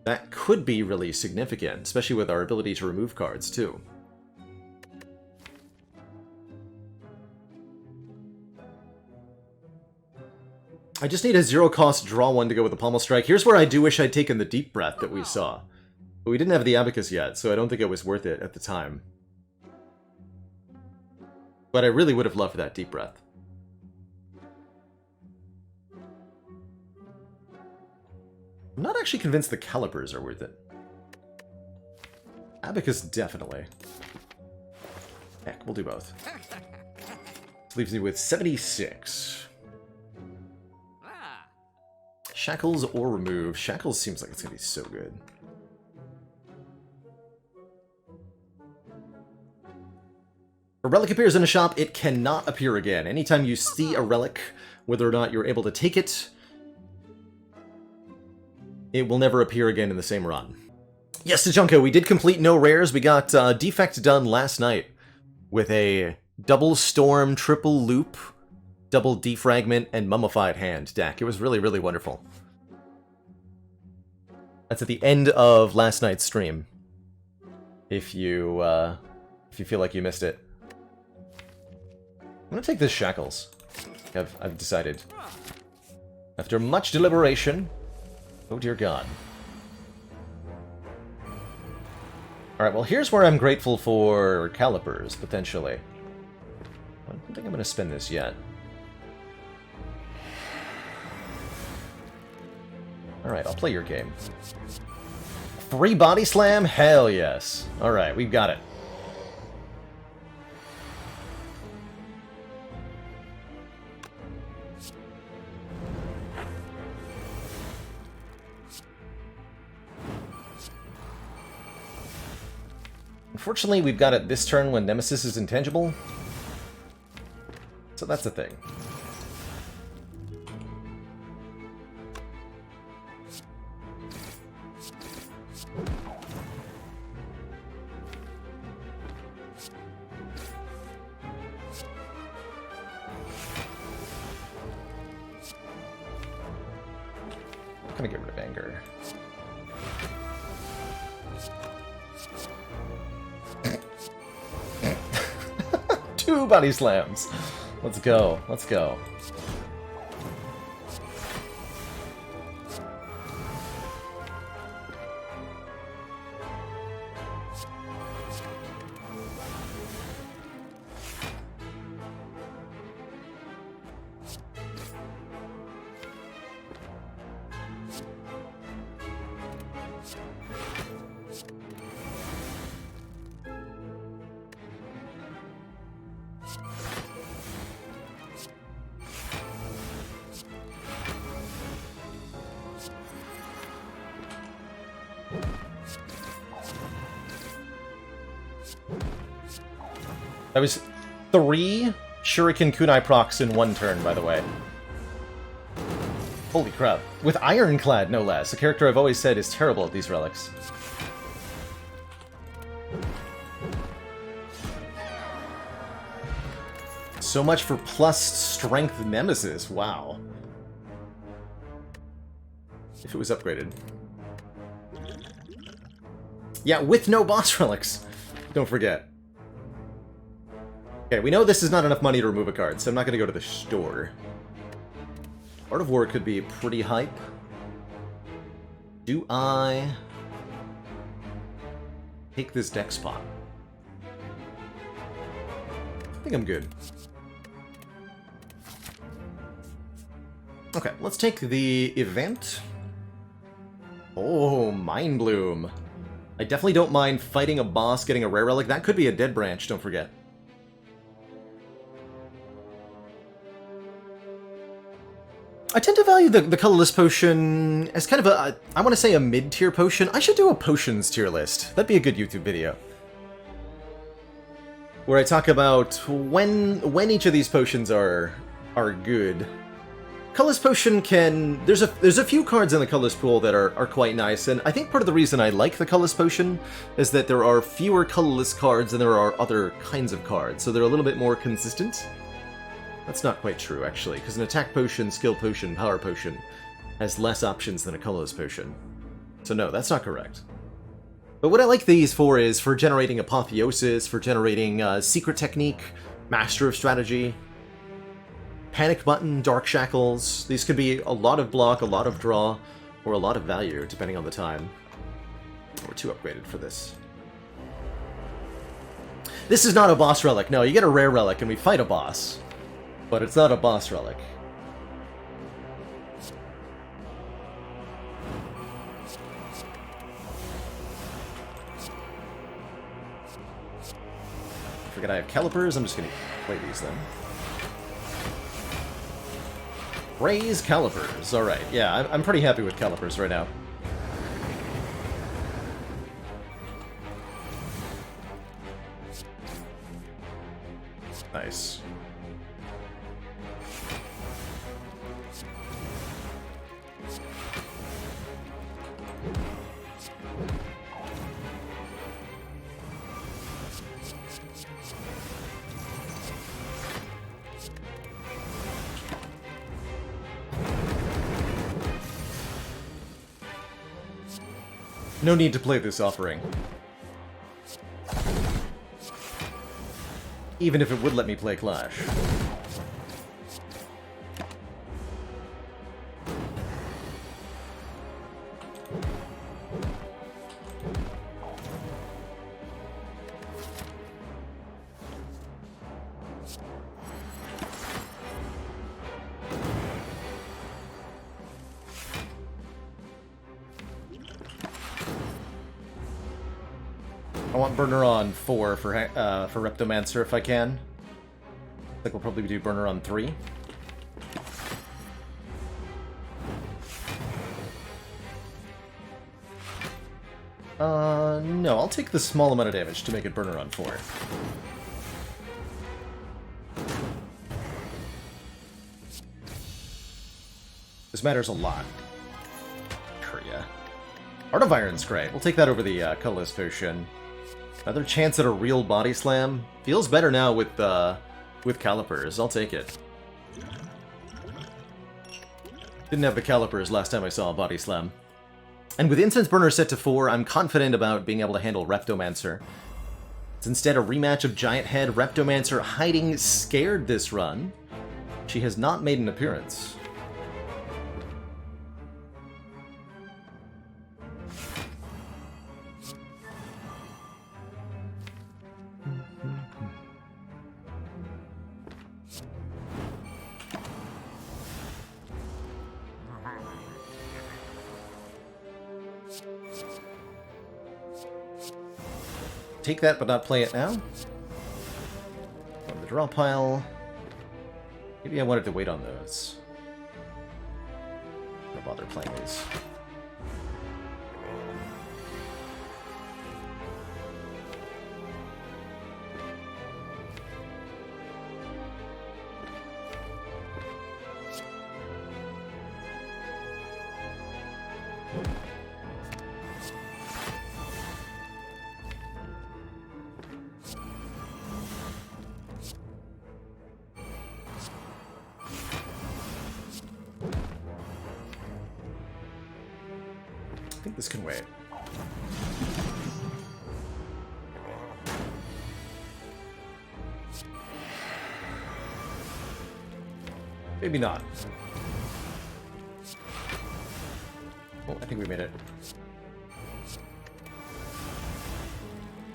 that could be really significant, especially with our ability to remove cards, too. I just need a 0-cost draw one to go with the Pommel Strike. Here's where I do wish I'd taken the Deep Breath that we saw. But we didn't have the abacus yet, so I don't think it was worth it at the time. But I really would have loved that Deep Breath. I'm not actually convinced the calipers are worth it. Abacus, definitely. Heck, we'll do both. This leaves me with 76. Shackles or remove. Shackles seems like it's going to be so good. A relic appears in a shop, it cannot appear again. Anytime you see a relic, whether or not you're able to take it, it will never appear again in the same run. Yes, Tajunko, we did complete no rares. We got Defect done last night with a double Storm, triple Loop, double Defragment, and Mummified Hand deck. It was really, really wonderful. That's at the end of last night's stream. If you feel like you missed it. I'm gonna take this Shackles. I've decided. After much deliberation. Oh dear God. Alright, well here's where I'm grateful for calipers, potentially. I don't think I'm gonna spend this yet. Alright, I'll play your game. 3 Body Slam? Hell yes. Alright, we've got it. Unfortunately, we've got it this turn when Nemesis is intangible. So that's the thing. I'm gonna get rid of anger. Two body slams. Let's go. Let's go. That was 3 Shuriken Kunai procs in 1 turn, by the way. Holy crap. With Ironclad, no less. A character I've always said is terrible at these relics. So much for plus strength Nemesis. Wow. If it was upgraded. Yeah, with no boss relics. Don't forget. Okay, we know this is not enough money to remove a card, so I'm not going to go to the store. Art of War could be pretty hype. Do I take this deck spot? I think I'm good. Okay, let's take the event. Oh, Mind Bloom. I definitely don't mind fighting a boss, getting a rare relic. That could be a dead branch, don't forget. I tend to value the colorless potion as kind of a, I want to say a mid-tier potion. I should do a potions tier list. That'd be a good YouTube video. Where I talk about when each of these potions are good. Colorless potion can... There's a few cards in the colorless pool that are quite nice, and I think part of the reason I like the colorless potion is that there are fewer colorless cards than there are other kinds of cards, so they're a little bit more consistent. That's not quite true, actually, because an attack potion, skill potion, power potion has less options than a colorless potion. So no, that's not correct. But what I like these for is for generating Apotheosis, for generating Secret Technique, Master of Strategy, Panic Button, Dark Shackles. These could be a lot of block, a lot of draw, or a lot of value, depending on the time. We're too upgraded for this. This is not a boss relic. No, you get a rare relic and we fight a boss. But it's not a boss relic. Forget I have calipers, I'm just gonna play these then. Raise calipers, alright, yeah, I'm pretty happy with calipers right now. Nice. No need to play this offering. Even if it would let me play Clash. I want Burner on 4 for Reptomancer if I can. I think we'll probably do Burner on 3. No, I'll take the small amount of damage to make it Burner on 4. This matters a lot. Korea. Art of Iron's great. We'll take that over the colorless potion. Another chance at a real body slam. Feels better now with calipers. I'll take it. Didn't have the calipers last time I saw a body slam. And with Incense Burner set to 4, I'm confident about being able to handle Reptomancer. It's instead a rematch of Giant Head. Reptomancer hiding scared this run. She has not made an appearance. Take that, but not play it now. On the draw pile. Maybe I wanted to wait on those. Don't bother playing these. I think this can wait. Maybe not. Oh, I think we made it.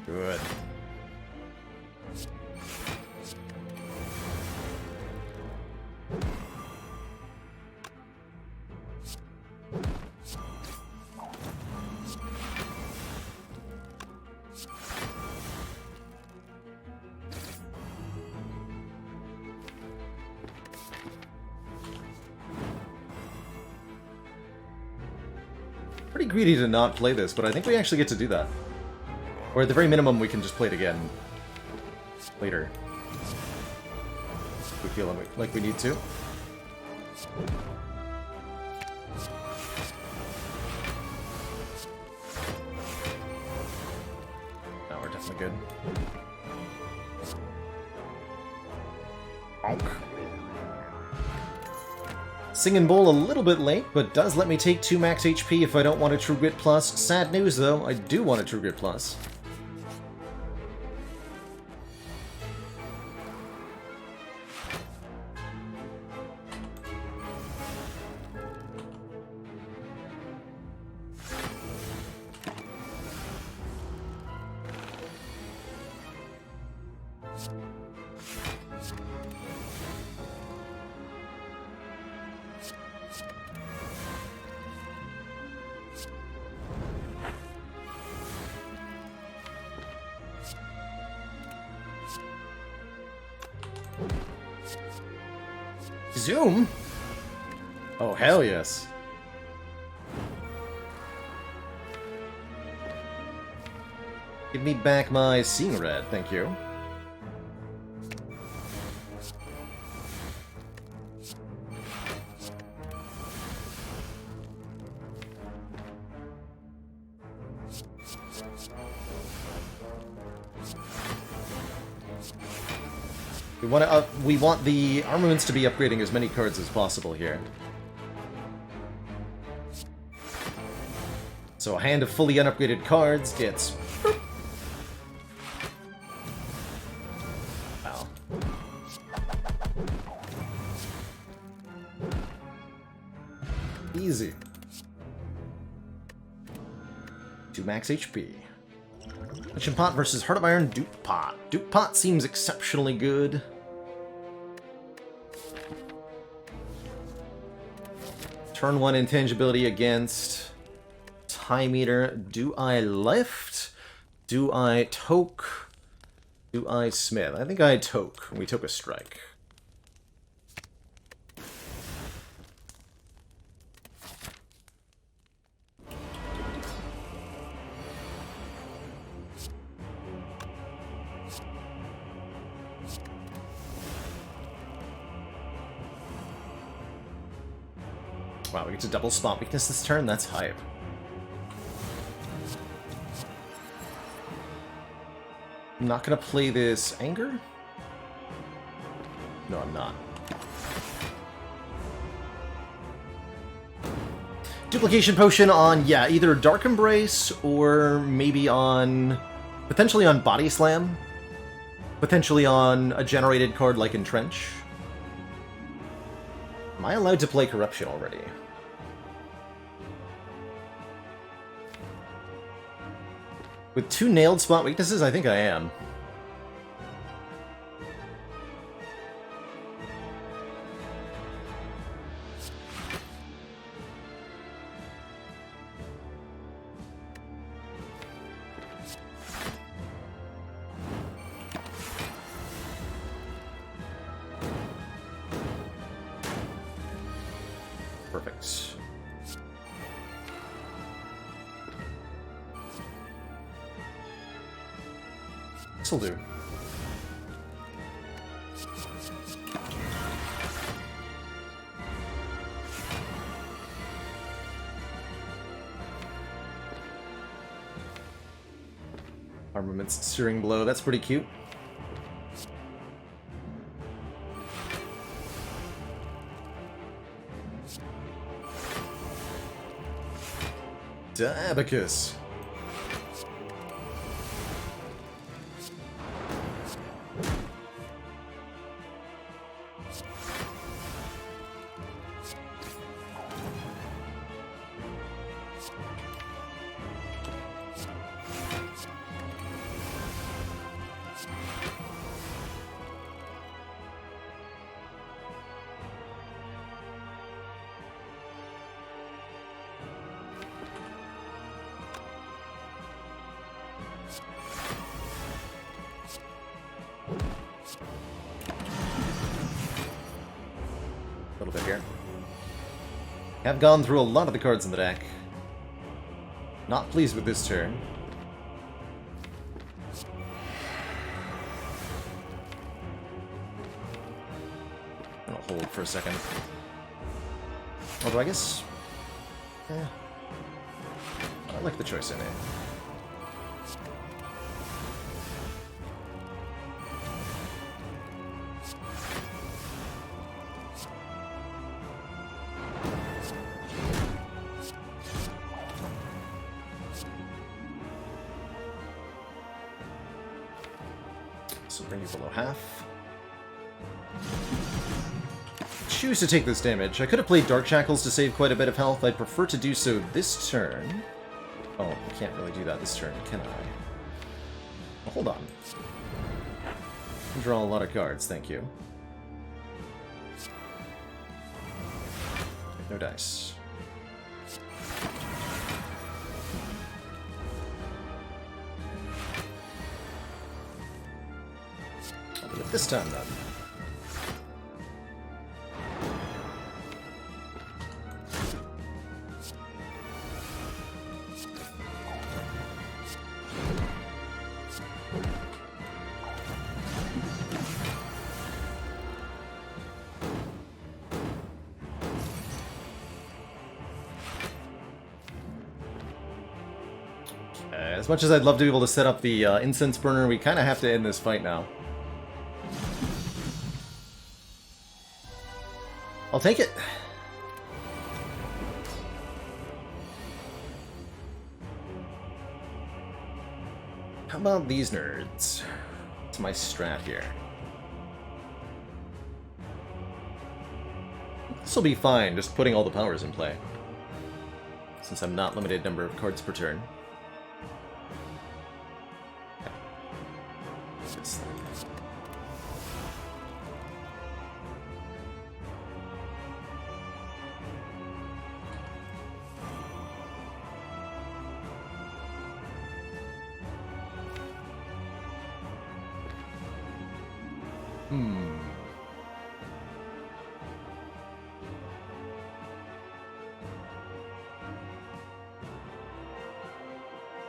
Good. pretty greedy to not play this, but I think we actually get to do that. Or at the very minimum, we can just play it again later. If we feel like we need to. No, we're definitely good. Bonk. Singing Bowl a little bit late, but does let me take 2 max HP if I don't want a True Grit Plus. Sad news, though, I do want a True Grit Plus. Zoom? Oh, hell yes. Give me back my Seeing Red, thank you. We want the armaments to be upgrading as many cards as possible here. So a hand of fully unupgraded cards gets... Wow. Easy. 2 max HP. Ascension Pot versus Heart of Iron Duke Pot. Duke Pot seems exceptionally good. Turn 1 intangibility against Time Eater. Do I lift? Do I toke? Do I smith? I think I toke. We took a strike. Wow, we get to double spot weakness this turn? That's hype. I'm not gonna play this Anger? No, I'm not. Duplication Potion on, yeah, either Dark Embrace or maybe on... potentially on Body Slam. Potentially on a generated card like Entrench. Am I allowed to play Corruption already? With 2 nailed spot weaknesses, I think I am. Perfect. This'll do. Armaments Searing Blow, that's pretty cute. Abacus. A little bit here. Have gone through a lot of the cards in the deck. Not pleased with this turn. I'll hold for a second. Although I guess... I like the choice I made. So bring you below half. Choose to take this damage. I could have played Dark Shackles to save quite a bit of health. I'd prefer to do so this turn. Oh, I can't really do that this turn, can I? Well, hold on. Draw a lot of cards, thank you. No dice. I'll do it this time, then. As much as I'd love to be able to set up the incense burner, we kind of have to end this fight now. I'll take it. How about these nerds? What's my strat here? This will be fine, just putting all the powers in play. Since I'm not limited number of cards per turn.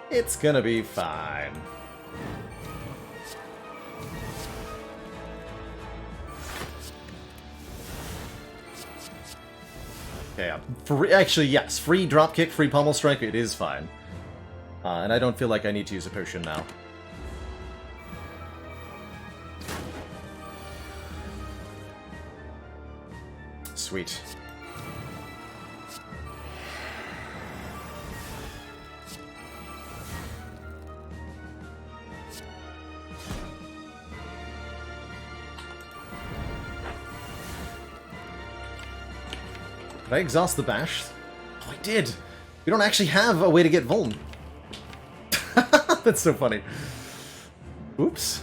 It's gonna be fine. Okay, free, actually, yes. Free dropkick, free pommel strike, it is fine. And I don't feel like I need to use a potion now. Sweet. Did I exhaust the bash? Oh, I did! We don't actually have a way to get Vuln. That's so funny. Oops.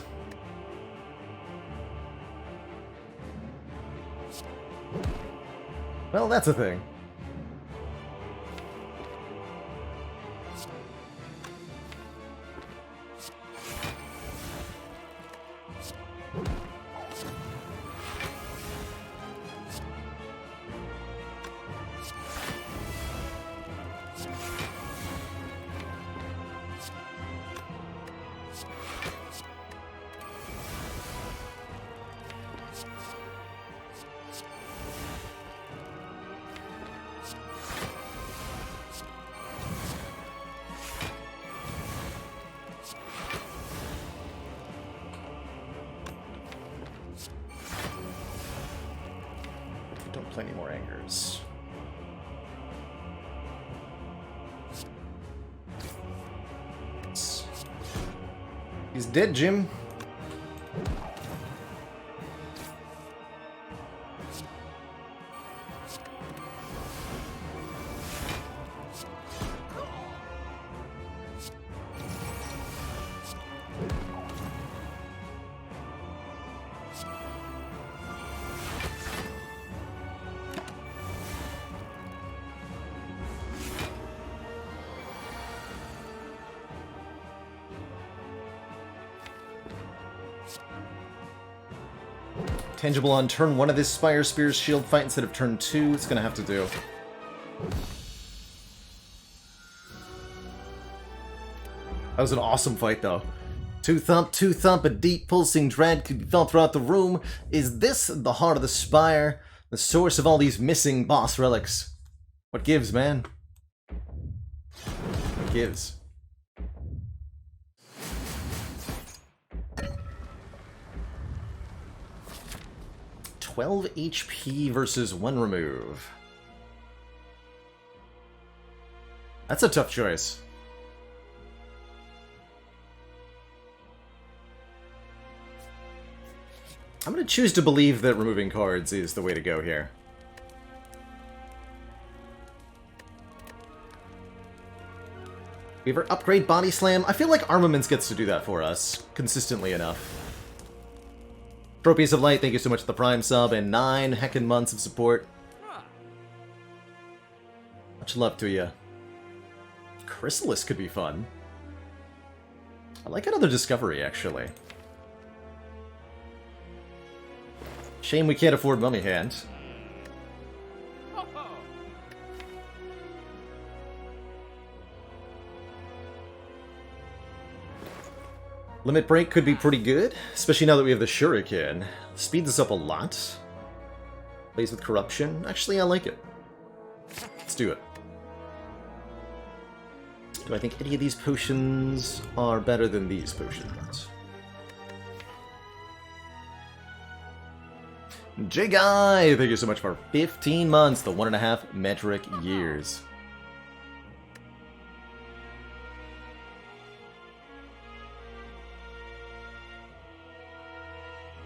Well, that's a thing. Don't play any more angers. He's dead, Jim. Tangible on turn 1 of this Spire Spear's shield fight instead of turn 2. It's gonna have to do. That was an awesome fight, though. Two thump, a deep pulsing dread could be felt throughout the room. Is this the heart of the spire? The source of all these missing boss relics? What gives, man? What gives? $12 HP versus 1 remove. That's a tough choice. I'm going to choose to believe that removing cards is the way to go here. We ever upgrade Body Slam? I feel like Armaments gets to do that for us consistently enough. Tropies of Light, thank you so much for the Prime sub and 9 heckin' months of support. Much love to you. Chrysalis could be fun. I like another Discovery, actually. Shame we can't afford Mummy Hand. Limit Break could be pretty good, especially now that we have the Shuriken. Speeds us up a lot. Plays with Corruption. Actually, I like it. Let's do it. Do I think any of these potions are better than these potions? J-Guy, thank you so much for 15 months, the 1.5 metric years.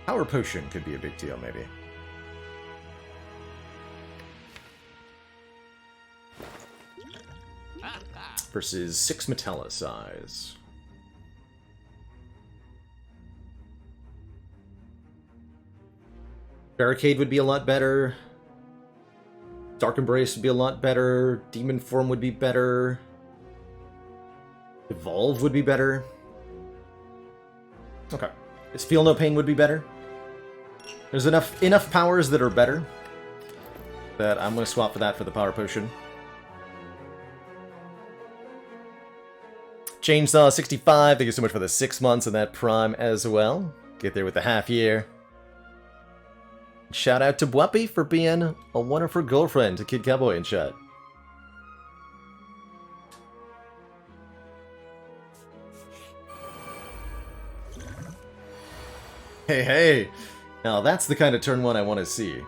Power Potion could be a big deal, maybe. Versus 6 Metallicize. Barricade would be a lot better. Dark Embrace would be a lot better. Demon Form would be better. Evolve would be better. Okay. Is Feel No Pain would be better? There's enough powers that are better that I'm going to swap for that for the Power Potion. Chainsaw 65, thank you so much for the 6 months and that Prime as well. Get there with the half year. Shout out to Bwappy for being a wonderful girlfriend to Kid Cowboy in chat. Hey, hey! Now that's the kind of turn 1 I want to see.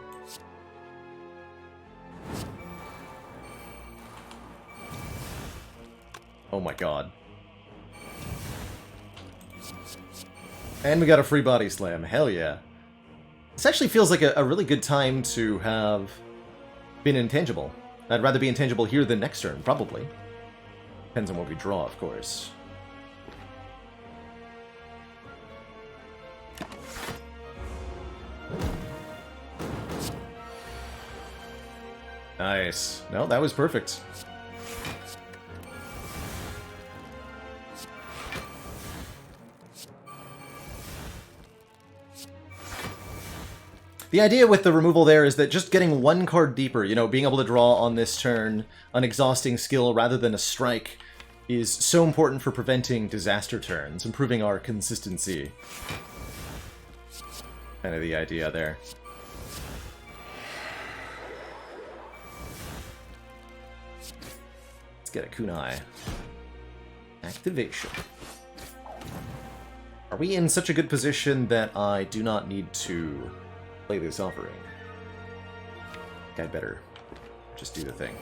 Oh my god. And we got a free Body Slam, hell yeah. This actually feels like a really good time to have been intangible. I'd rather be intangible here than next turn, probably. Depends on what we draw, of course. Nice. No, that was perfect. The idea with the removal there is that just getting 1 card deeper, you know, being able to draw on this turn an exhausting skill rather than a strike is so important for preventing disaster turns, improving our consistency. Kind of the idea there. Let's get a kunai. Activation. Are we in such a good position that I do not need to play this offering? I think I'd better just do the thing.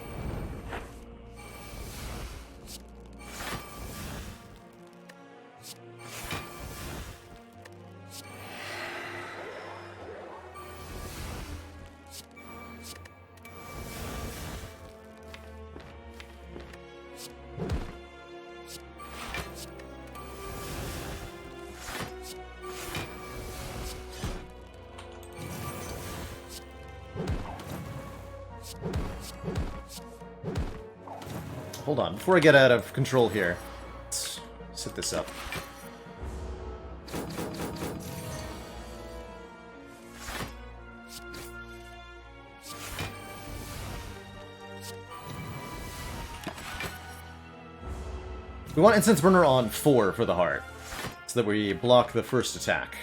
Hold on, before I get out of control here, let's set this up. We want Incense Burner on 4 for the heart, so that we block the first attack.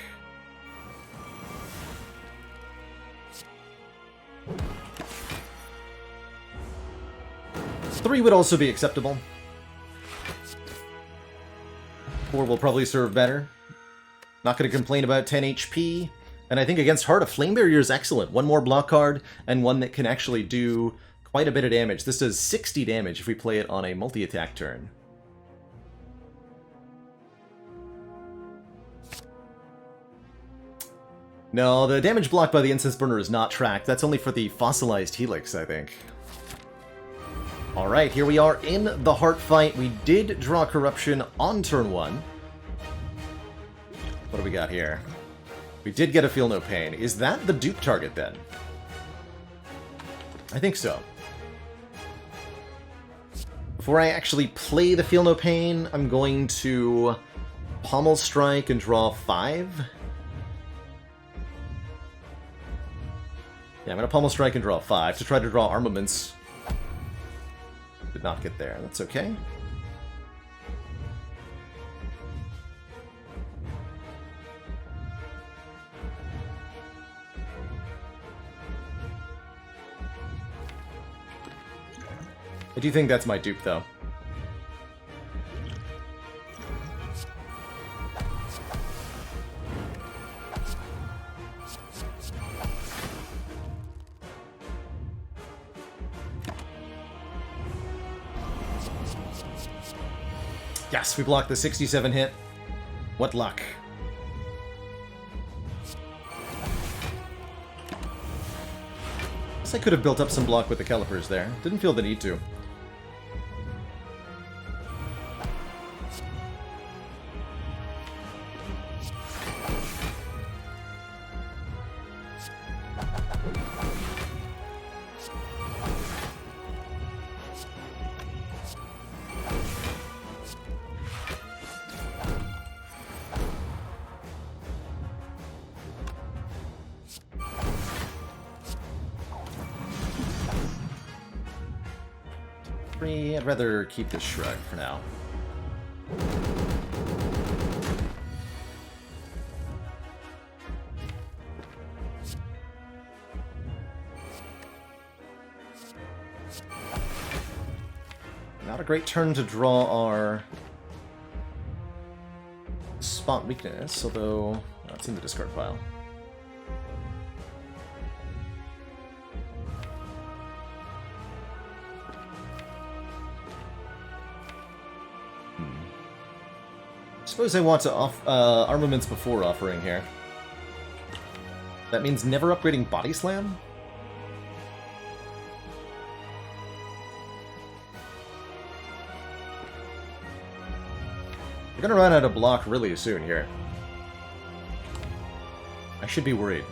Three would also be acceptable. 4 will probably serve better. Not going to complain about 10 HP. And I think against Heart, a Flame Barrier is excellent. One more block card, and one that can actually do quite a bit of damage. This does 60 damage if we play it on a multi-attack turn. No, the damage blocked by the Incense Burner is not tracked. That's only for the Fossilized Helix, I think. Alright, here we are in the Heart fight. We did draw Corruption on turn 1. What do we got here? We did get a Feel No Pain. Is that the dupe target, then? I think so. Before I actually play the Feel No Pain, I'm going to Pommel Strike and draw 5. Yeah, I'm going to Pommel Strike and draw 5 to try to draw Armaments. Did not get there. That's okay. I do think that's my dupe, though. Yes, we blocked the 67 hit. What luck. Guess I could have built up some block with the calipers there. Didn't feel the need to. I'd rather keep this shrug for now. Not a great turn to draw our spot weakness, although that's in the discard pile. Suppose I want to armaments before offering here. That means never upgrading Body Slam? We're gonna run out of block really soon here. I should be worried.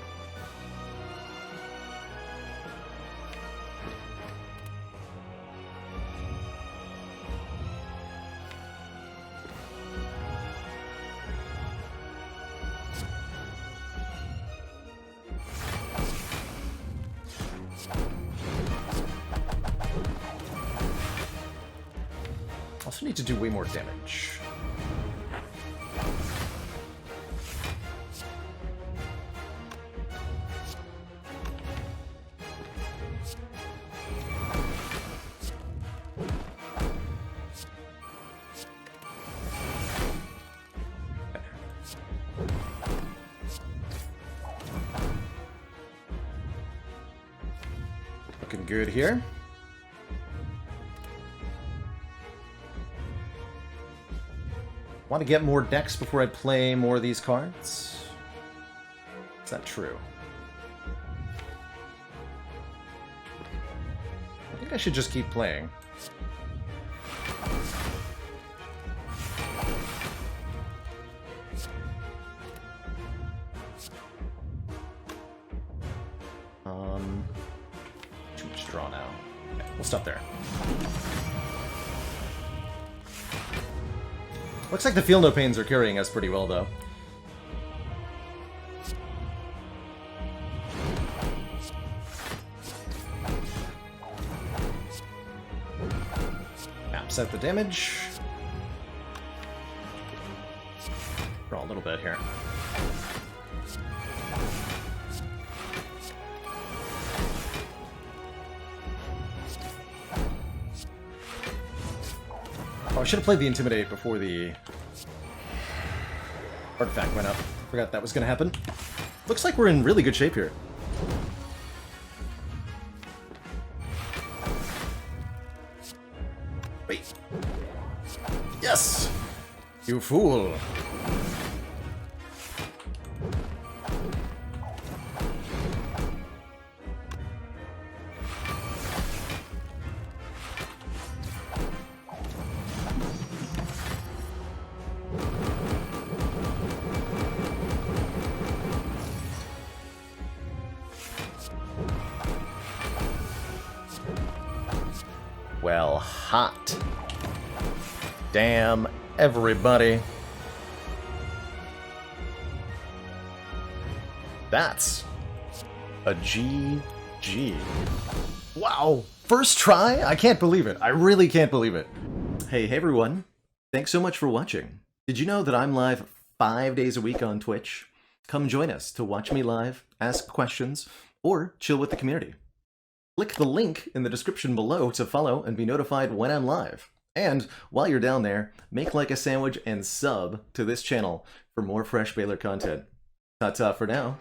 Also need to do way more damage. Looking good here. Want to get more decks before I play more of these cards? Is that true? I think I should just keep playing. Too much draw now. Okay, we'll stop there. Looks like the Feel No Pains are carrying us pretty well, though. Maps out the damage. little bit here. Oh, I should have played the Intimidate before the artifact went up. Forgot that was going to happen. Looks like we're in really good shape here. Wait. Yes! You fool! Well, hot. Damn, everybody. That's a GG. Wow, first try? I can't believe it. I really can't believe it. Hey everyone. Thanks so much for watching. Did you know that I'm live 5 days a week on Twitch? Come join us to watch me live, ask questions, or chill with the community. Click the link in the description below to follow and be notified when I'm live. And while you're down there, make like a sandwich and sub to this channel for more fresh Baylor content. Ta-ta for now.